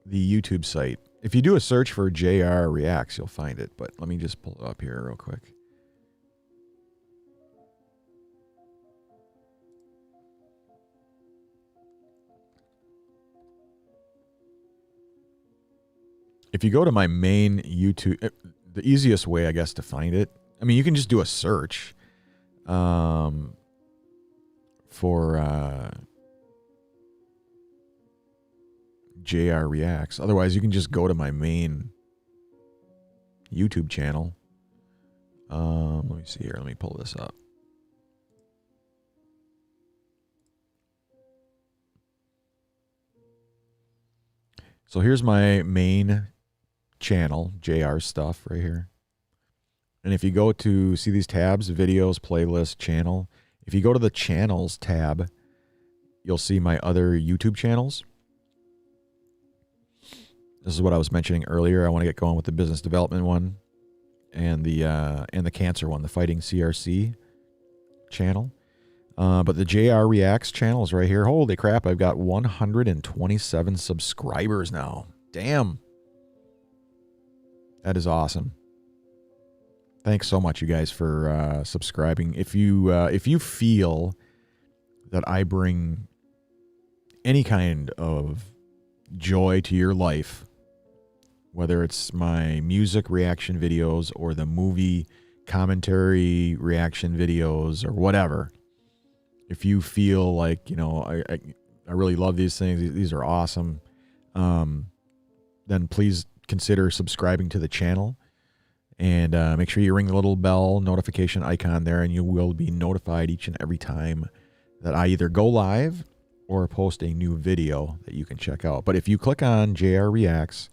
YouTube site. If you do a search for JR Reacts, you'll find it. But let me just pull it up here real quick. If you go to my main YouTube, the easiest way, I guess, to find it, I mean, you can just do a search for JR Reacts. Otherwise, you can just go to my main YouTube channel. Let me see here. Let me pull this up. So here's my main channel, JR stuff right here. And if you go to see these tabs, videos, playlist, channel, if you go to the channels tab, you'll see my other YouTube channels. This is what I was mentioning earlier. I want to get going with the business development one and the cancer one, the Fighting CRC channel. But the JR Reacts channel is right here. Holy crap, I've got 127 subscribers now. Damn. That is awesome. Thanks so much, you guys, for subscribing. If you feel that I bring any kind of joy to your life, whether it's my music reaction videos or the movie commentary reaction videos or whatever, if you feel like, I really love these things, these are awesome, then please consider subscribing to the channel. And make sure you ring the little bell notification icon there, and you will be notified each and every time that I either go live or post a new video that you can check out. But if you click on JR Reacts,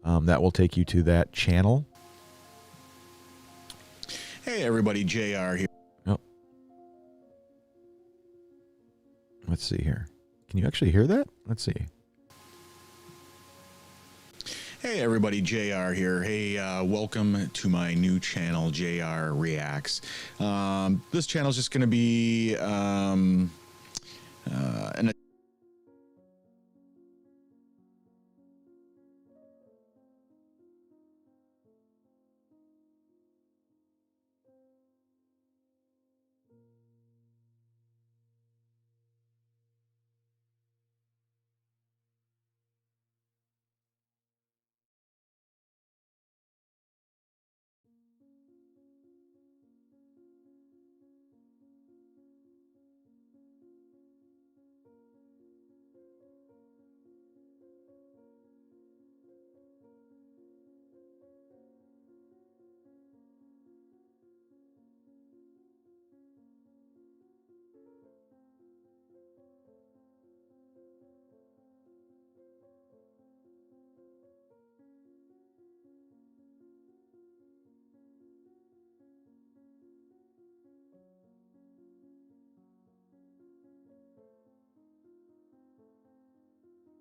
that will take you to that channel. Hey, everybody, JR here. Oh. Let's see here. Can you actually hear that? Let's see. Hey everybody, JR here. Hey, welcome to my new channel, JR Reacts. This channel is just going to be an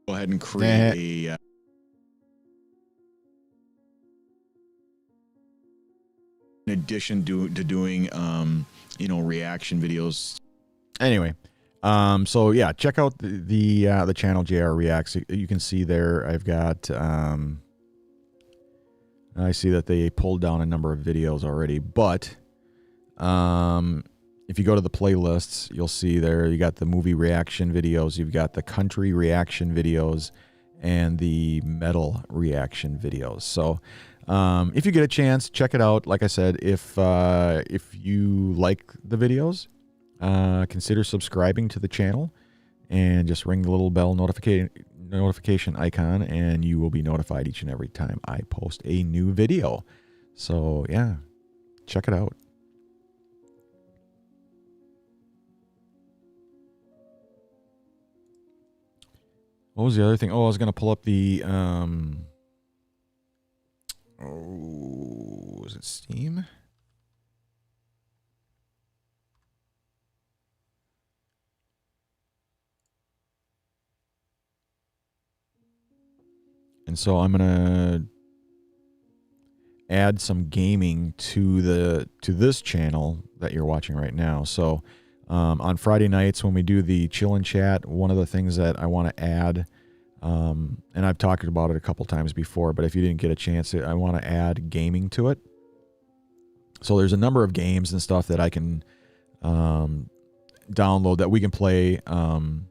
go ahead and create a in addition to doing reaction videos. Anyway, so yeah, check out the channel JR Reacts. You can see there I've got I see that they pulled down a number of videos already, but if you go to the playlists, you'll see there you got the movie reaction videos, you've got the country reaction videos, and the metal reaction videos. So if you get a chance, check it out. Like I said, if you like the videos, consider subscribing to the channel and just ring the little bell notification icon, and you will be notified each and every time I post a new video. So yeah, check it out. What was the other thing? Oh, I was going to pull up the was it Steam? And so I'm gonna add some gaming to this channel that you're watching right now. So on Friday nights when we do the chill and chat, one of the things that I want to add, and I've talked about it a couple times before, but if you didn't get a chance, I want to add gaming to it. So there's a number of games and stuff that I can download that we can play. On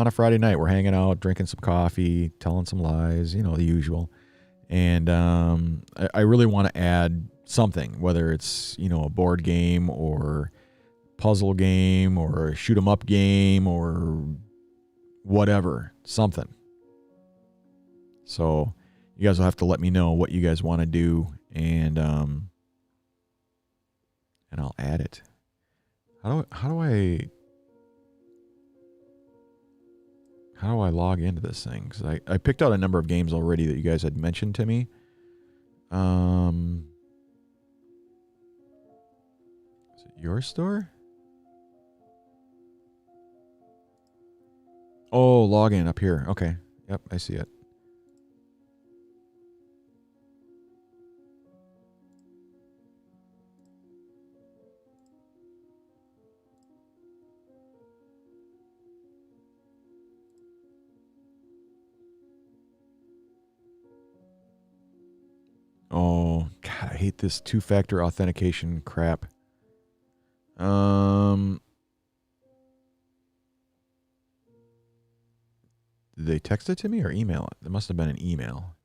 a Friday night, we're hanging out, drinking some coffee, telling some lies, the usual. And I really want to add something, whether it's, a board game or puzzle game or a shoot 'em up game or whatever, something. So you guys will have to let me know what you guys want to do, and I'll add it. How do I log into this thing? Because I picked out a number of games already that you guys had mentioned to me. Is it your store? Oh, login up here. Okay. Yep, I see it. Oh, God, I hate this two-factor authentication crap. Did they text it to me or email it? It must have been an email.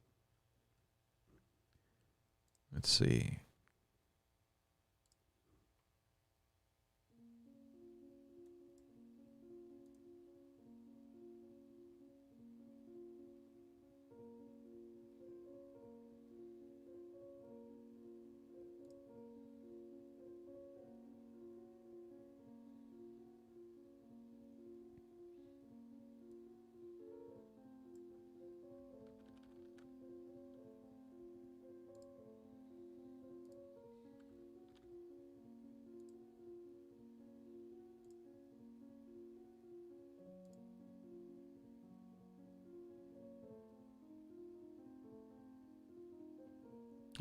Let's see.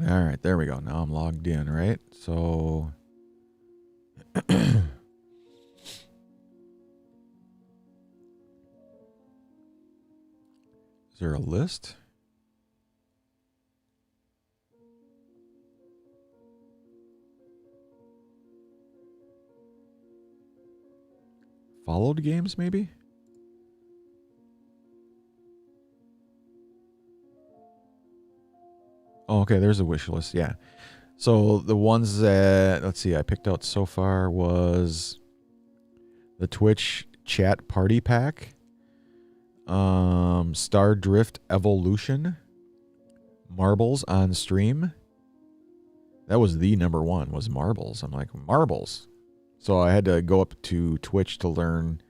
All right, there we go. Now I'm logged in, right? So is there a list? Followed games, maybe? Oh, okay, there's a wish list. Yeah. So the ones that, let's see, I picked out so far was the Twitch chat party pack, Star Drift Evolution, Marbles on stream. That was the number one, was Marbles. I'm like, Marbles. So I had to go up to Twitch to learn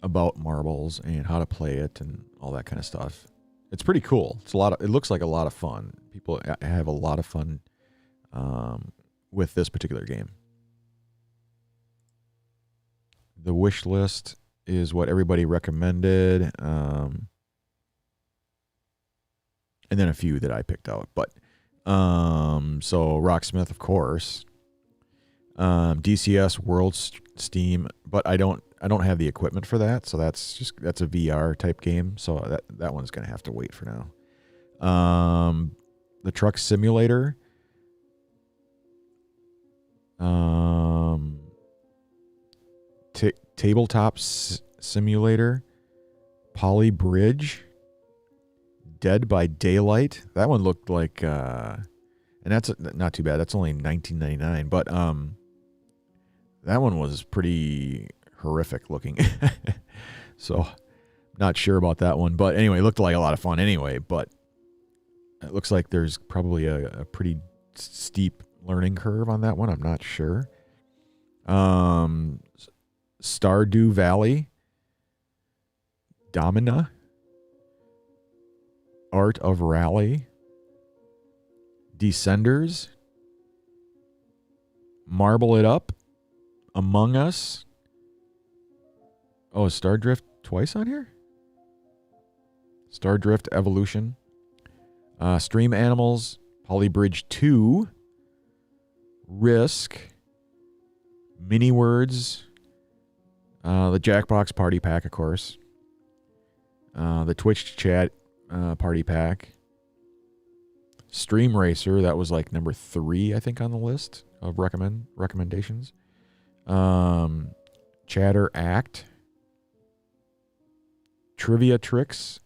about Marbles and how to play it and all that kind of stuff. It's pretty cool. It looks like a lot of fun. People have a lot of fun with this particular game. The wish list is what everybody recommended, and then a few that I picked out. But so Rocksmith, of course, DCS World Steam, but I don't have the equipment for that, so that's a VR type game. So that one's gonna have to wait for now. The Truck Simulator. Tabletop Simulator, Poly Bridge, Dead by Daylight. That one looked like, and that's not too bad. That's only $19.99, but that one was pretty horrific looking. So, not sure about that one, but anyway, it looked like a lot of fun anyway. But it looks like there's probably a pretty steep learning curve on that one. I'm not sure. Stardew Valley, Domina, Art of Rally, Descenders, Marble It Up, Among Us. Oh, is Stardrift twice on here? Stardrift Evolution, Stream Animals, Polybridge 2, Risk, Mini Words, the Jackbox Party Pack, of course, the Twitch Chat Party Pack, Stream Racer, that was like number 3, I think, on the list of recommendations. Chatter Act, Trivia Tricks,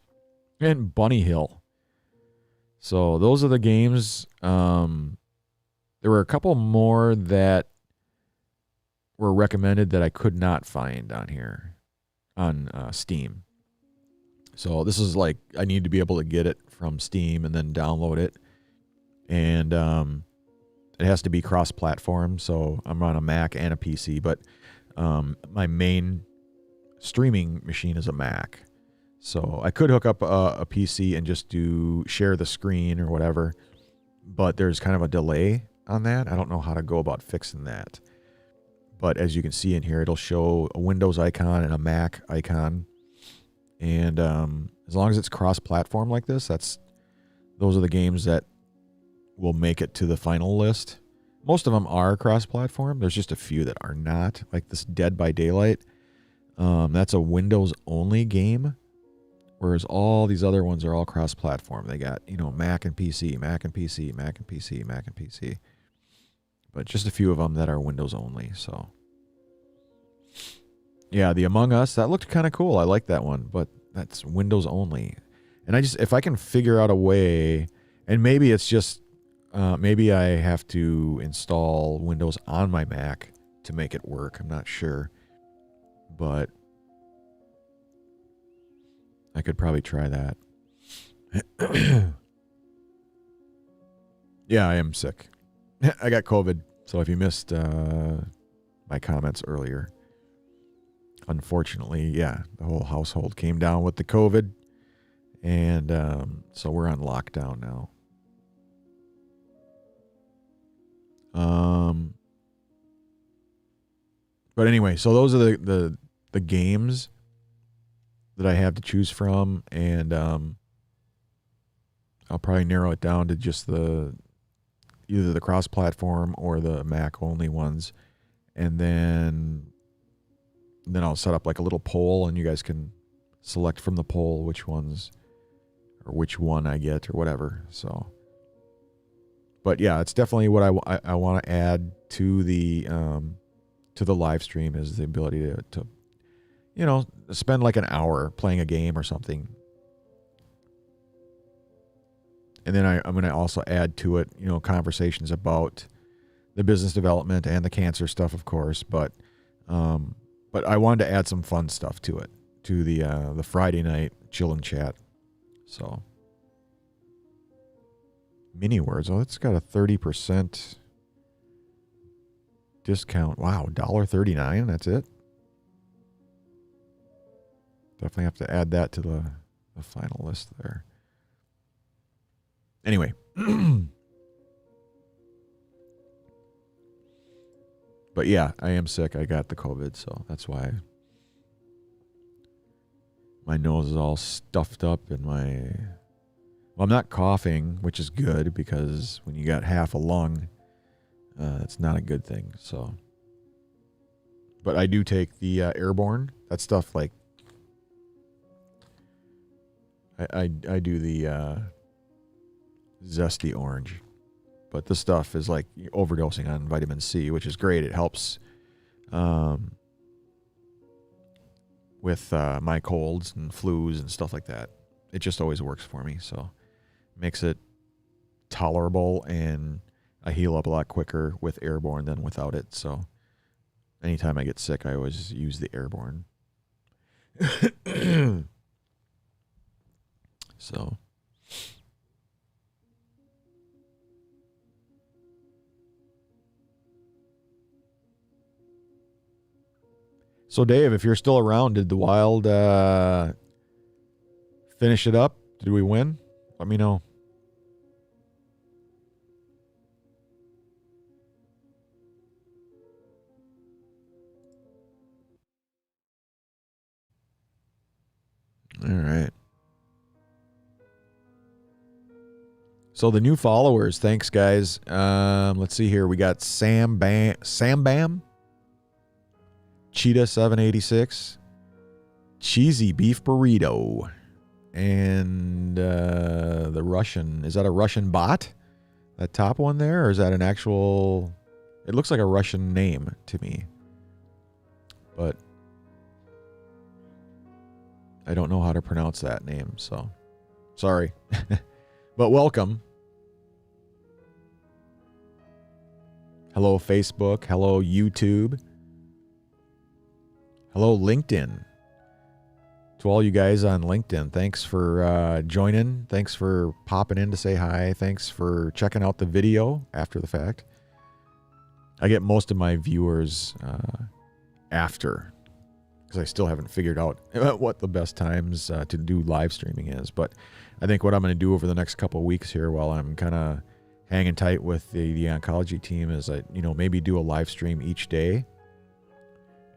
and Bunny Hill. So those are the games. There were a couple more that were recommended that I could not find on here on Steam. So this is like, I need to be able to get it from Steam and then download it. And it has to be cross-platform. So I'm on a Mac and a PC, but my main streaming machine is a Mac. So I could hook up a PC and just share the screen or whatever, but there's kind of a delay on that. I don't know how to go about fixing that. But as you can see in here, it'll show a Windows icon and a Mac icon. And as long as it's cross-platform like this, those are the games that will make it to the final list. Most of them are cross-platform. There's just a few that are not, like this Dead by Daylight. That's a Windows-only game, whereas all these other ones are all cross-platform. They got, Mac and PC, Mac and PC, Mac and PC, Mac and PC. But just a few of them that are Windows only. So, yeah, the Among Us, that looked kind of cool. I like that one, but that's Windows only. And if I can figure out a way, and maybe it's just, maybe I have to install Windows on my Mac to make it work. I'm not sure, but I could probably try that. Yeah, I am sick. I got COVID, so if you missed my comments earlier, unfortunately, yeah, the whole household came down with the COVID, and so we're on lockdown now. But anyway, so those are the games that I have to choose from, and I'll probably narrow it down to just either the cross-platform or the Mac-only ones, and then I'll set up like a little poll, and you guys can select from the poll which ones or which one I get or whatever. So, but yeah, it's definitely what I want to add to the live stream is the ability to spend like an hour playing a game or something. And then I'm going to also add to it, conversations about the business development and the cancer stuff, of course. But I wanted to add some fun stuff to it, to the Friday night chill and chat. So mini words. Oh, it's got a 30% discount. Wow, $1.39. That's it. Definitely have to add that to the final list there. Anyway. But yeah, I am sick. I got the COVID, so that's why my nose is all stuffed up and I'm not coughing, which is good because when you got half a lung, it's not a good thing. So, but I do take the Airborne. That stuff, like, I do the zesty orange, but this stuff is like overdosing on vitamin C, which is great. It helps with my colds and flus and stuff like that. It just always works for me, so makes it tolerable, and I heal up a lot quicker with Airborne than without it. So anytime I get sick, I always use the Airborne. So Dave, if you're still around, did the Wild finish it up? Did we win? Let me know. All right. So the new followers, thanks guys. Let's see here. We got Sam Bam, Cheetah 786, Cheesy Beef Burrito, and the Russian. Is that a Russian bot? That top one there, or is that an actual? It looks like a Russian name to me, but I don't know how to pronounce that name, so sorry. But welcome. Hello, Facebook. Hello, YouTube. Hello, LinkedIn. To all you guys on LinkedIn, thanks for joining. Thanks for popping in to say hi. Thanks for checking out the video after the fact. I get most of my viewers after, because I still haven't figured out what the best times to do live streaming is. But I think what I'm going to do over the next couple of weeks here, while I'm kind of hanging tight with the oncology team, is maybe do a live stream each day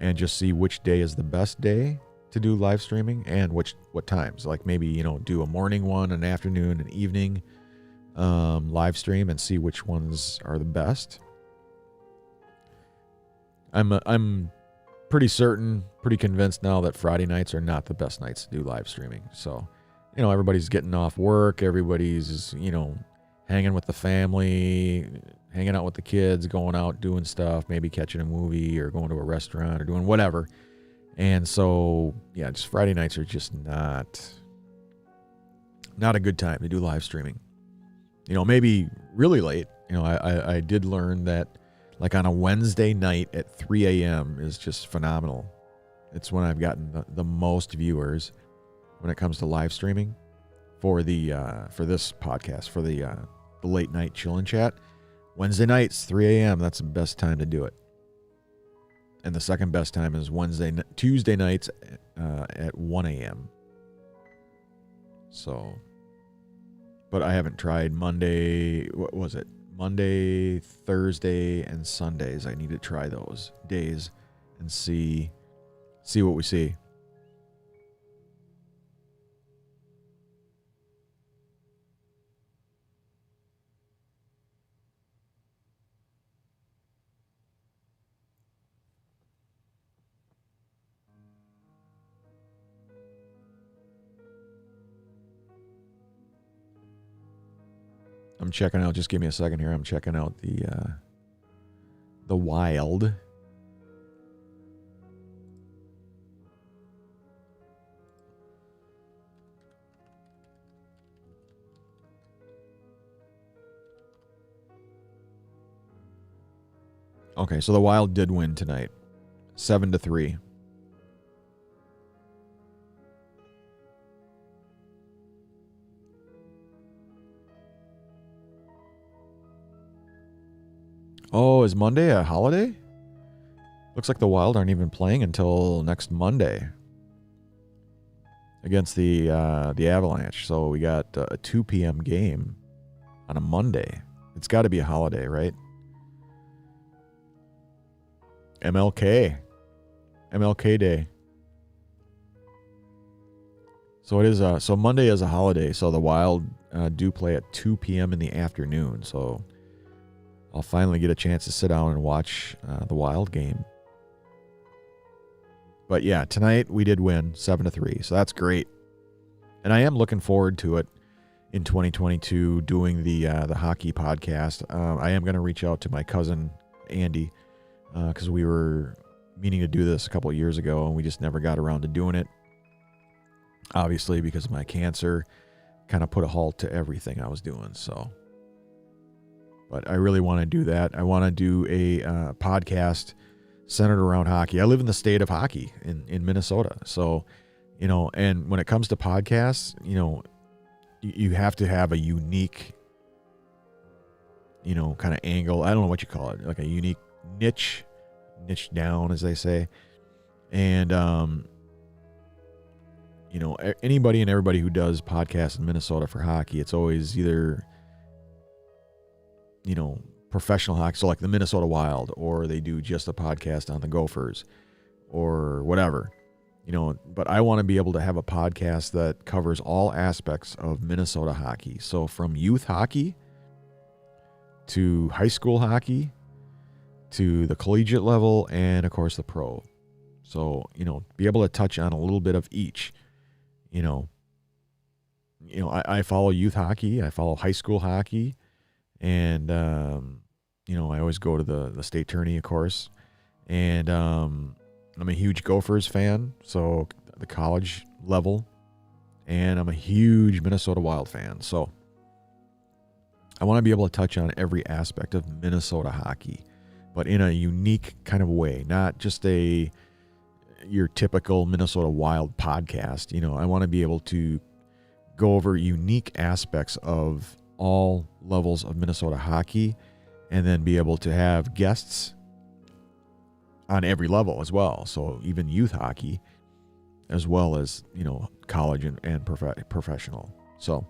and just see which day is the best day to do live streaming and what times. Like maybe do a morning one, an afternoon, an evening live stream, and see which ones are the best. I'm pretty certain, pretty convinced now that Friday nights are not the best nights to do live streaming. So, everybody's getting off work, everybody's hanging with the family, hanging out with the kids, going out doing stuff, maybe catching a movie or going to a restaurant or doing whatever. And so, yeah, just Friday nights are just not a good time to do live streaming. Maybe really late. I did learn that like on a Wednesday night at 3 a.m. is just phenomenal. It's when I've gotten the most viewers when it comes to live streaming for this podcast, for the late night chill and chat. Wednesday nights, 3 a.m. That's the best time to do it. And the second best time is Tuesday nights at 1 a.m. So, but I haven't tried Monday. What was it? Monday, Thursday, and Sundays. I need to try those days and see what we see. I'm checking out. Just give me a second here. I'm checking out the Wild. Okay, so the Wild did win tonight, 7-3. Oh, is Monday a holiday? Looks like the Wild aren't even playing until next Monday against the Avalanche. So we got a 2 p.m. game on a Monday. It's got to be a holiday, right? MLK Day. So it is. So Monday is a holiday. So the Wild do play at 2 p.m. in the afternoon. So I'll finally get a chance to sit down and watch the Wild game. But yeah, tonight we did win 7-3. So that's great. And I am looking forward to it in 2022 doing the hockey podcast. I am going to reach out to my cousin Andy because we were meaning to do this a couple of years ago and we just never got around to doing it. Obviously, because of my cancer, kind of put a halt to everything I was doing. So, but I really want to do that. I want to do a podcast centered around hockey. I live in the state of hockey in Minnesota. So, and when it comes to podcasts, you have to have a unique, kind of angle. I don't know what you call it, like a unique niche down, as they say. And, anybody and everybody who does podcasts in Minnesota for hockey, it's always either, professional hockey, so like the Minnesota Wild, or they do just a podcast on the Gophers or whatever, but I want to be able to have a podcast that covers all aspects of Minnesota hockey. So from youth hockey to high school hockey to the collegiate level and of course the pro. So, be able to touch on a little bit of each. I follow youth hockey, I follow high school hockey, and I always go to the state tourney, of course, and I'm a huge Gophers fan, so the college level, and I'm a huge Minnesota Wild fan. So I want to be able to touch on every aspect of Minnesota hockey, but in a unique kind of way, not just your typical Minnesota Wild podcast. I want to be able to go over unique aspects of all levels of Minnesota hockey, and then be able to have guests on every level as well. So even youth hockey, as well as, college and professional. So,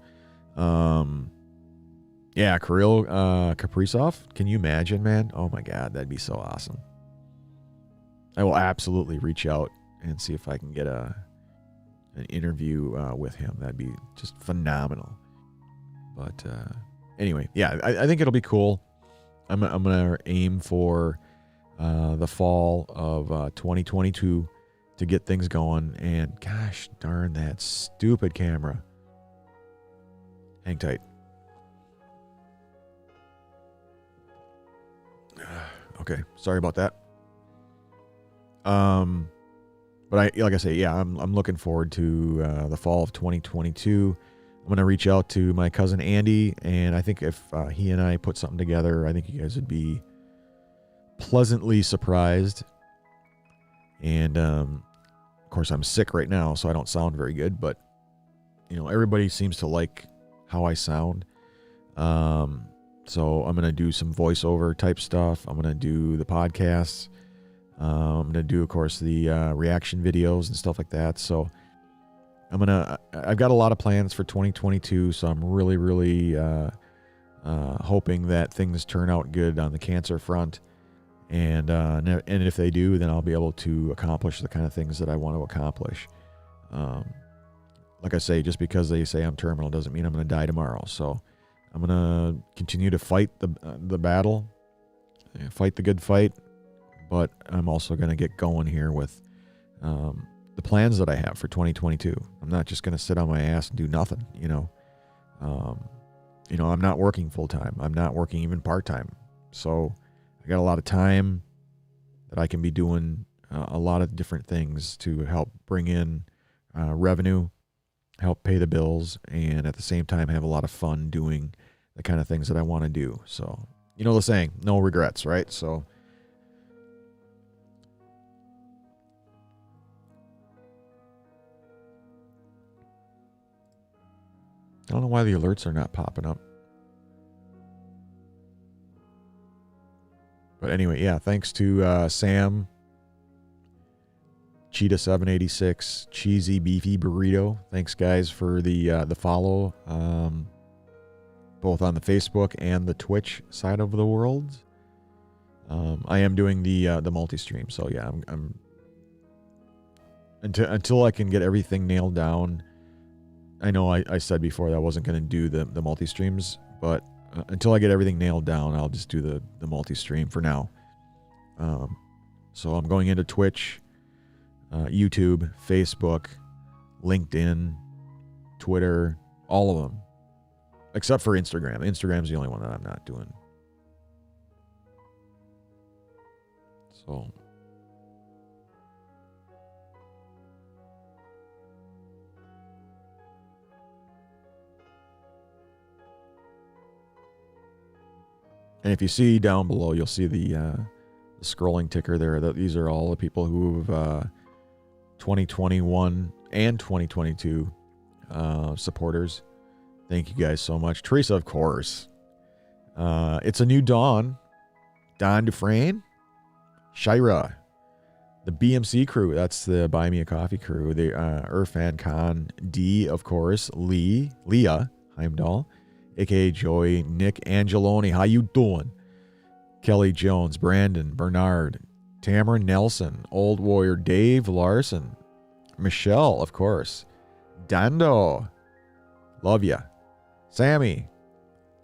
yeah, Kirill Kaprizov, can you imagine, man? Oh my God, that'd be so awesome. I will absolutely reach out and see if I can get an interview with him. That'd be just phenomenal. But anyway, yeah, I think it'll be cool. I'm gonna aim for the fall of 2022 to get things going. And gosh darn that stupid camera. Hang tight. Okay, sorry about that. But like I say, yeah, I'm looking forward to the fall of 2022. I'm going to reach out to my cousin Andy, and I think if he and I put something together, I think you guys would be pleasantly surprised. And of course, I'm sick right now, so I don't sound very good, but everybody seems to like how I sound. So I'm going to do some voiceover type stuff. I'm going to do the podcasts. I'm going to do, of course, the reaction videos and stuff like that. So I've got a lot of plans for 2022. So I'm really, really hoping that things turn out good on the cancer front. And if they do, then I'll be able to accomplish the kind of things that I want to accomplish. Like I say, just because they say I'm terminal doesn't mean I'm going to die tomorrow. So I'm going to continue to fight the battle, fight the good fight. But I'm also going to get going here with the plans that I have for 2022. I'm not just going to sit on my ass and do nothing, I'm not working full time. I'm not working even part time. So I got a lot of time that I can be doing a lot of different things to help bring in revenue, help pay the bills, and at the same time have a lot of fun doing the kind of things that I want to do. So, the saying, no regrets, right? So I don't know why the alerts are not popping up. But anyway, yeah, thanks to Sam, Cheetah786, Cheesy Beefy Burrito. Thanks, guys, for the follow, both on the Facebook and the Twitch side of the world. I am doing the multi-stream, so yeah, I'm until I can get everything nailed down. I know I said before that I wasn't going to do the multi-streams, but until I get everything nailed down, I'll just do the multi-stream for now. So I'm going into Twitch, YouTube, Facebook, LinkedIn, Twitter, all of them, except for Instagram. Instagram's the only one that I'm not doing. So and if you see down below, you'll see the scrolling ticker there. These are all the people who've 2021 and 2022 supporters. Thank you guys so much. Teresa, of course. It's a new dawn. Don Dufresne, Shira, the BMC crew. That's the Buy Me a Coffee crew. The Irfan Khan, D, of course. Leah Heimdall, aka Joy, Nick Angeloni. How you doing? Kelly Jones, Brandon, Bernard, Tamara Nelson, Old Warrior, Dave Larson, Michelle, of course, Dando, love ya, Sammy,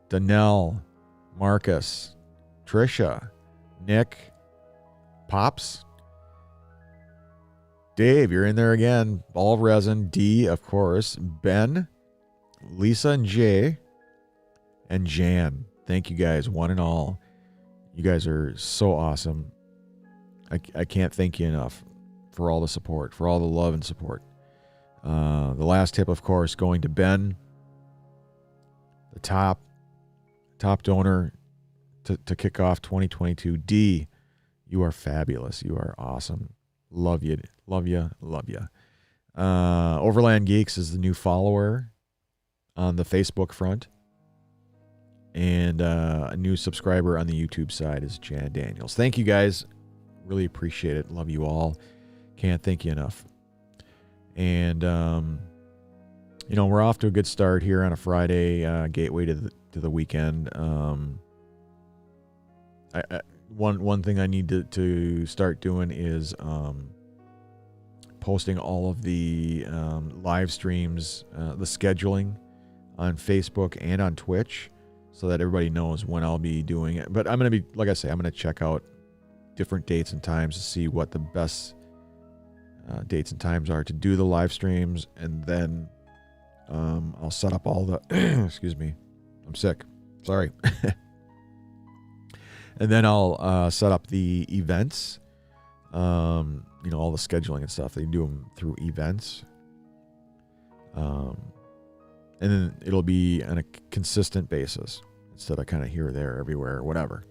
Danelle, Marcus, Trisha, Nick, Pops, Dave, you're in there again, Ball Resin, D, of course, Ben, Lisa and Jay, and Jan. Thank you guys, one and all. You guys are so awesome. I can't thank you enough for all the support, for all the love and support. The last tip, of course, going to Ben, the top donor to kick off 2022. D, you are fabulous. You are awesome. Love you. Love you. Love you. Overland Geeks is the new follower on the Facebook front. And a new subscriber on the YouTube side is Jan Daniels. Thank you guys. Really appreciate it. Love you all. Can't thank you enough. And, we're off to a good start here on a Friday, gateway to the weekend. One thing I need to start doing is posting all of the live streams, the scheduling on Facebook and on Twitch, so that everybody knows when I'll be doing it. But I'm going to be, like I say, I'm going to check out different dates and times to see what the best dates and times are to do the live streams. And then I'll set up all the, excuse me, I'm sick. Sorry. And then I'll set up the events, all the scheduling and stuff. They do them through events. And then it'll be on a consistent basis instead of kind of here, there, everywhere, whatever.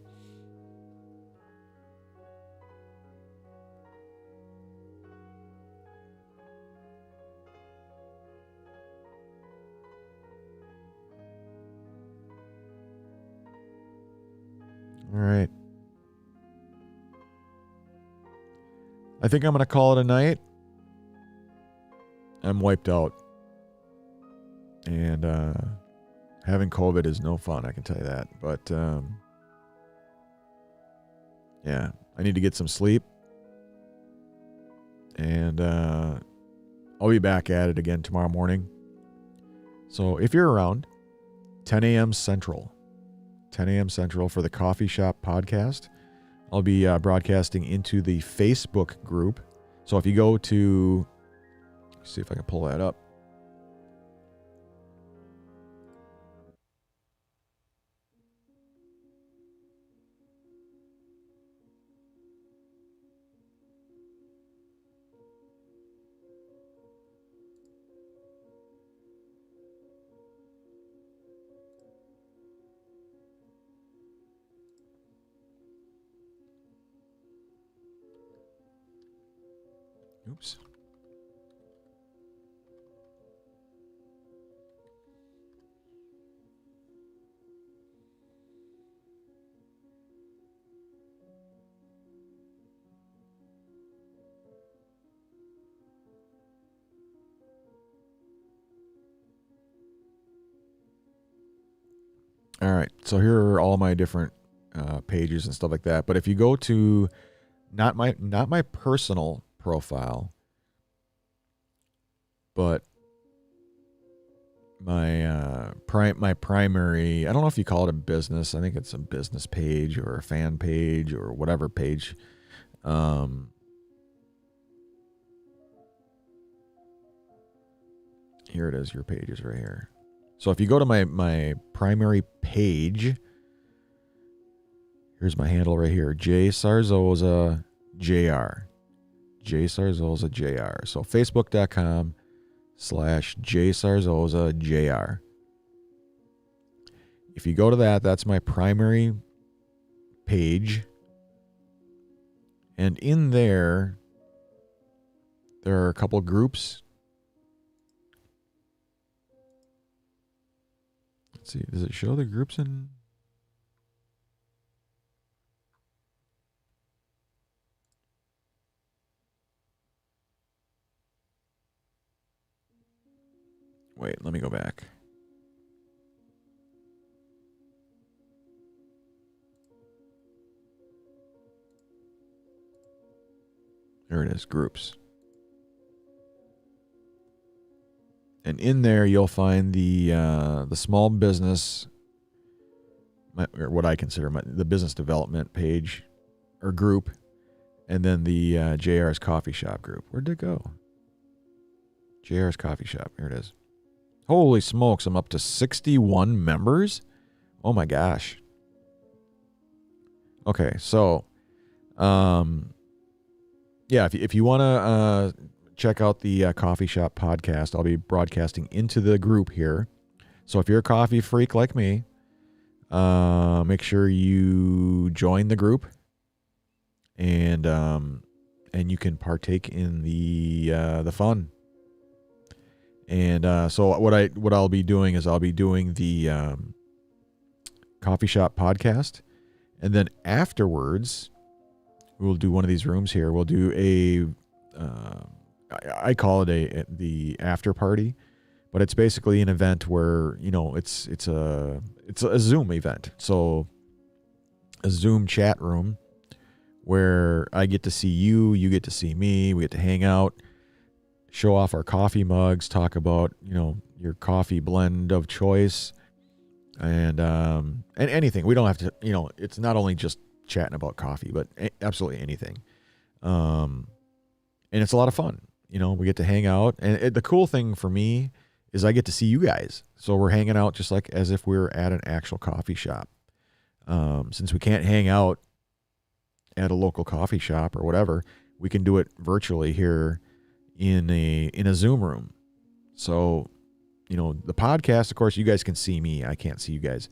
All right. I think I'm going to call it a night. I'm wiped out. And having COVID is no fun, I can tell you that. But yeah, I need to get some sleep. And I'll be back at it again tomorrow morning. So if you're around, 10 a.m. Central. 10 a.m. Central for the Coffee Shop podcast. I'll be broadcasting into the Facebook group. So if you go to, see if I can pull that up. Oops. All right, so here are all my different pages and stuff like that. But if you go to not my personal profile, but my my primary, I don't know if you call it a business. I think it's a business page or a fan page or whatever page. Here it is. Your page is right here. So if you go to my primary page, here's my handle right here, J Sarzosa JR. J Sarzosa JR. So facebook.com/J Sarzosa JR. If you go to that, that's my primary page. And in there are a couple groups. Let's see, does it show the groups in? Wait, let me go back. There it is, groups. And in there, you'll find the small business, or what I consider the business development page or group, and then the JR's Coffee Shop group. Where'd it go? JR's Coffee Shop. Here it is. Holy smokes, I'm up to 61 members? Oh my gosh. Okay, so, yeah, if you want to check out the Coffee Shop podcast, I'll be broadcasting into the group here. So if you're a coffee freak like me, make sure you join the group, and you can partake in the fun. And so what I'll be doing is I'll be doing the Coffee Shop podcast, and then afterwards we'll do one of these rooms here. We'll do a I call it the after party, but it's basically an event where, you know, it's a Zoom event. So a Zoom chat room where I get to see you, you get to see me, we get to hang out, show off our coffee mugs, talk about, you know, your coffee blend of choice, and anything. We don't have to, you know, it's not only just chatting about coffee, but absolutely anything. And it's a lot of fun. You know, we get to hang out, and the cool thing for me is I get to see you guys. So we're hanging out just like as if we were at an actual coffee shop. Since we can't hang out at a local coffee shop or whatever, we can do it virtually here in a Zoom room. So, you know, the podcast, of course, you guys can see me. I can't see you guys.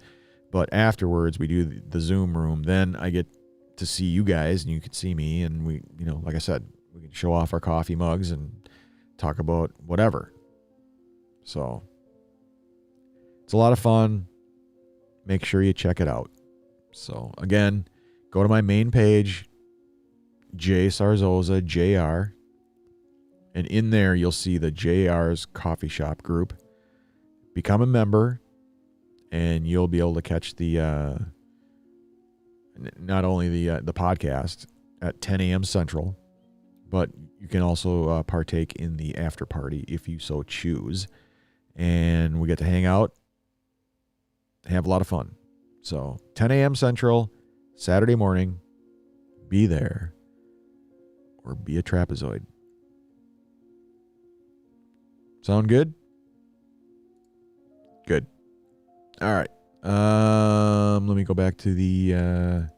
But afterwards, we do the Zoom room. Then I get to see you guys, and you can see me. And we, you know, like I said, we can show off our coffee mugs and talk about whatever. So it's a lot of fun. Make sure you check it out. So again, go to my main page, J Sarzosa JR. And in there, you'll see the JR's Coffee Shop group. Become a member, and you'll be able to catch the not only the podcast at 10 a.m. Central, but you can also partake in the after party if you so choose. And we get to hang out, have a lot of fun. So 10 a.m. Central, Saturday morning, be there or be a trapezoid. Sound good? Good. All right. Let me go back to the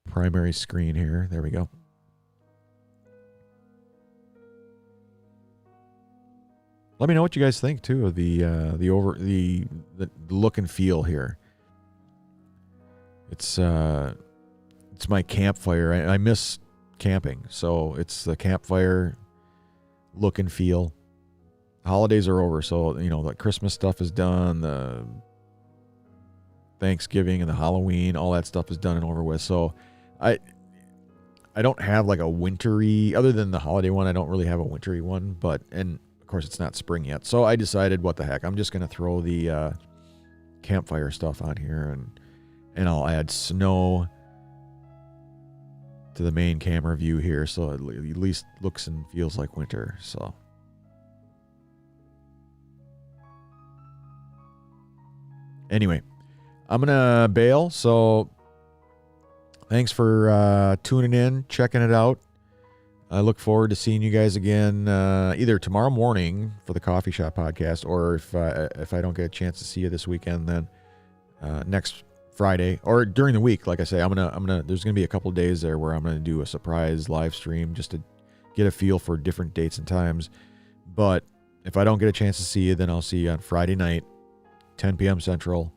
primary screen here. There we go. Let me know what you guys think too of the look and feel here. It's my campfire. I miss camping. So it's the campfire look and feel. Holidays are over, so the Christmas stuff is done, the Thanksgiving and the Halloween, all that stuff is done and over with. So I don't have like a wintry, other than the holiday one, I don't really have a wintry one, and of course it's not spring yet. So I decided, what the heck, I'm just going to throw the campfire stuff on here, and I'll add snow to the main camera view here, so it at least looks and feels like winter. So anyway, I'm gonna bail. So thanks for tuning in, checking it out. I look forward to seeing you guys again either tomorrow morning for the Coffee Shop podcast, or if I don't get a chance to see you this weekend, then next Friday or during the week. Like I say, I'm gonna there's gonna be a couple days there where I'm gonna do a surprise live stream just to get a feel for different dates and times. But if I don't get a chance to see you, then I'll see you on Friday night, 10 p.m. Central,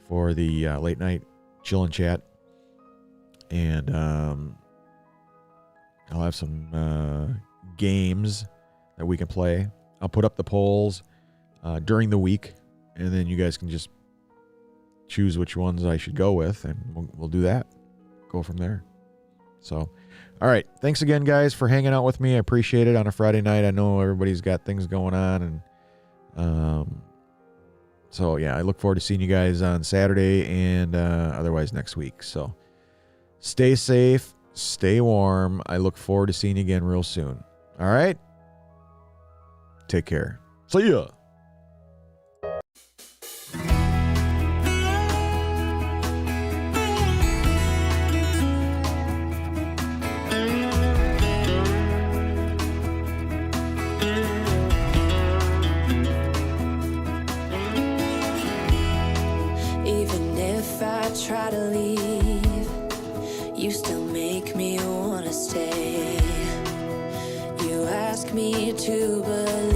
for the late night chill and chat. And I'll have some games that we can play. I'll put up the polls during the week, and then you guys can just choose which ones I should go with, and we'll do that. Go from there. So, all right. Thanks again, guys, for hanging out with me. I appreciate it on a Friday night. I know everybody's got things going on, and so yeah, I look forward to seeing you guys on Saturday and otherwise next week. So stay safe, stay warm. I look forward to seeing you again real soon. All right? Take care. See ya. Try to leave, you still make me wanna stay. You ask me to believe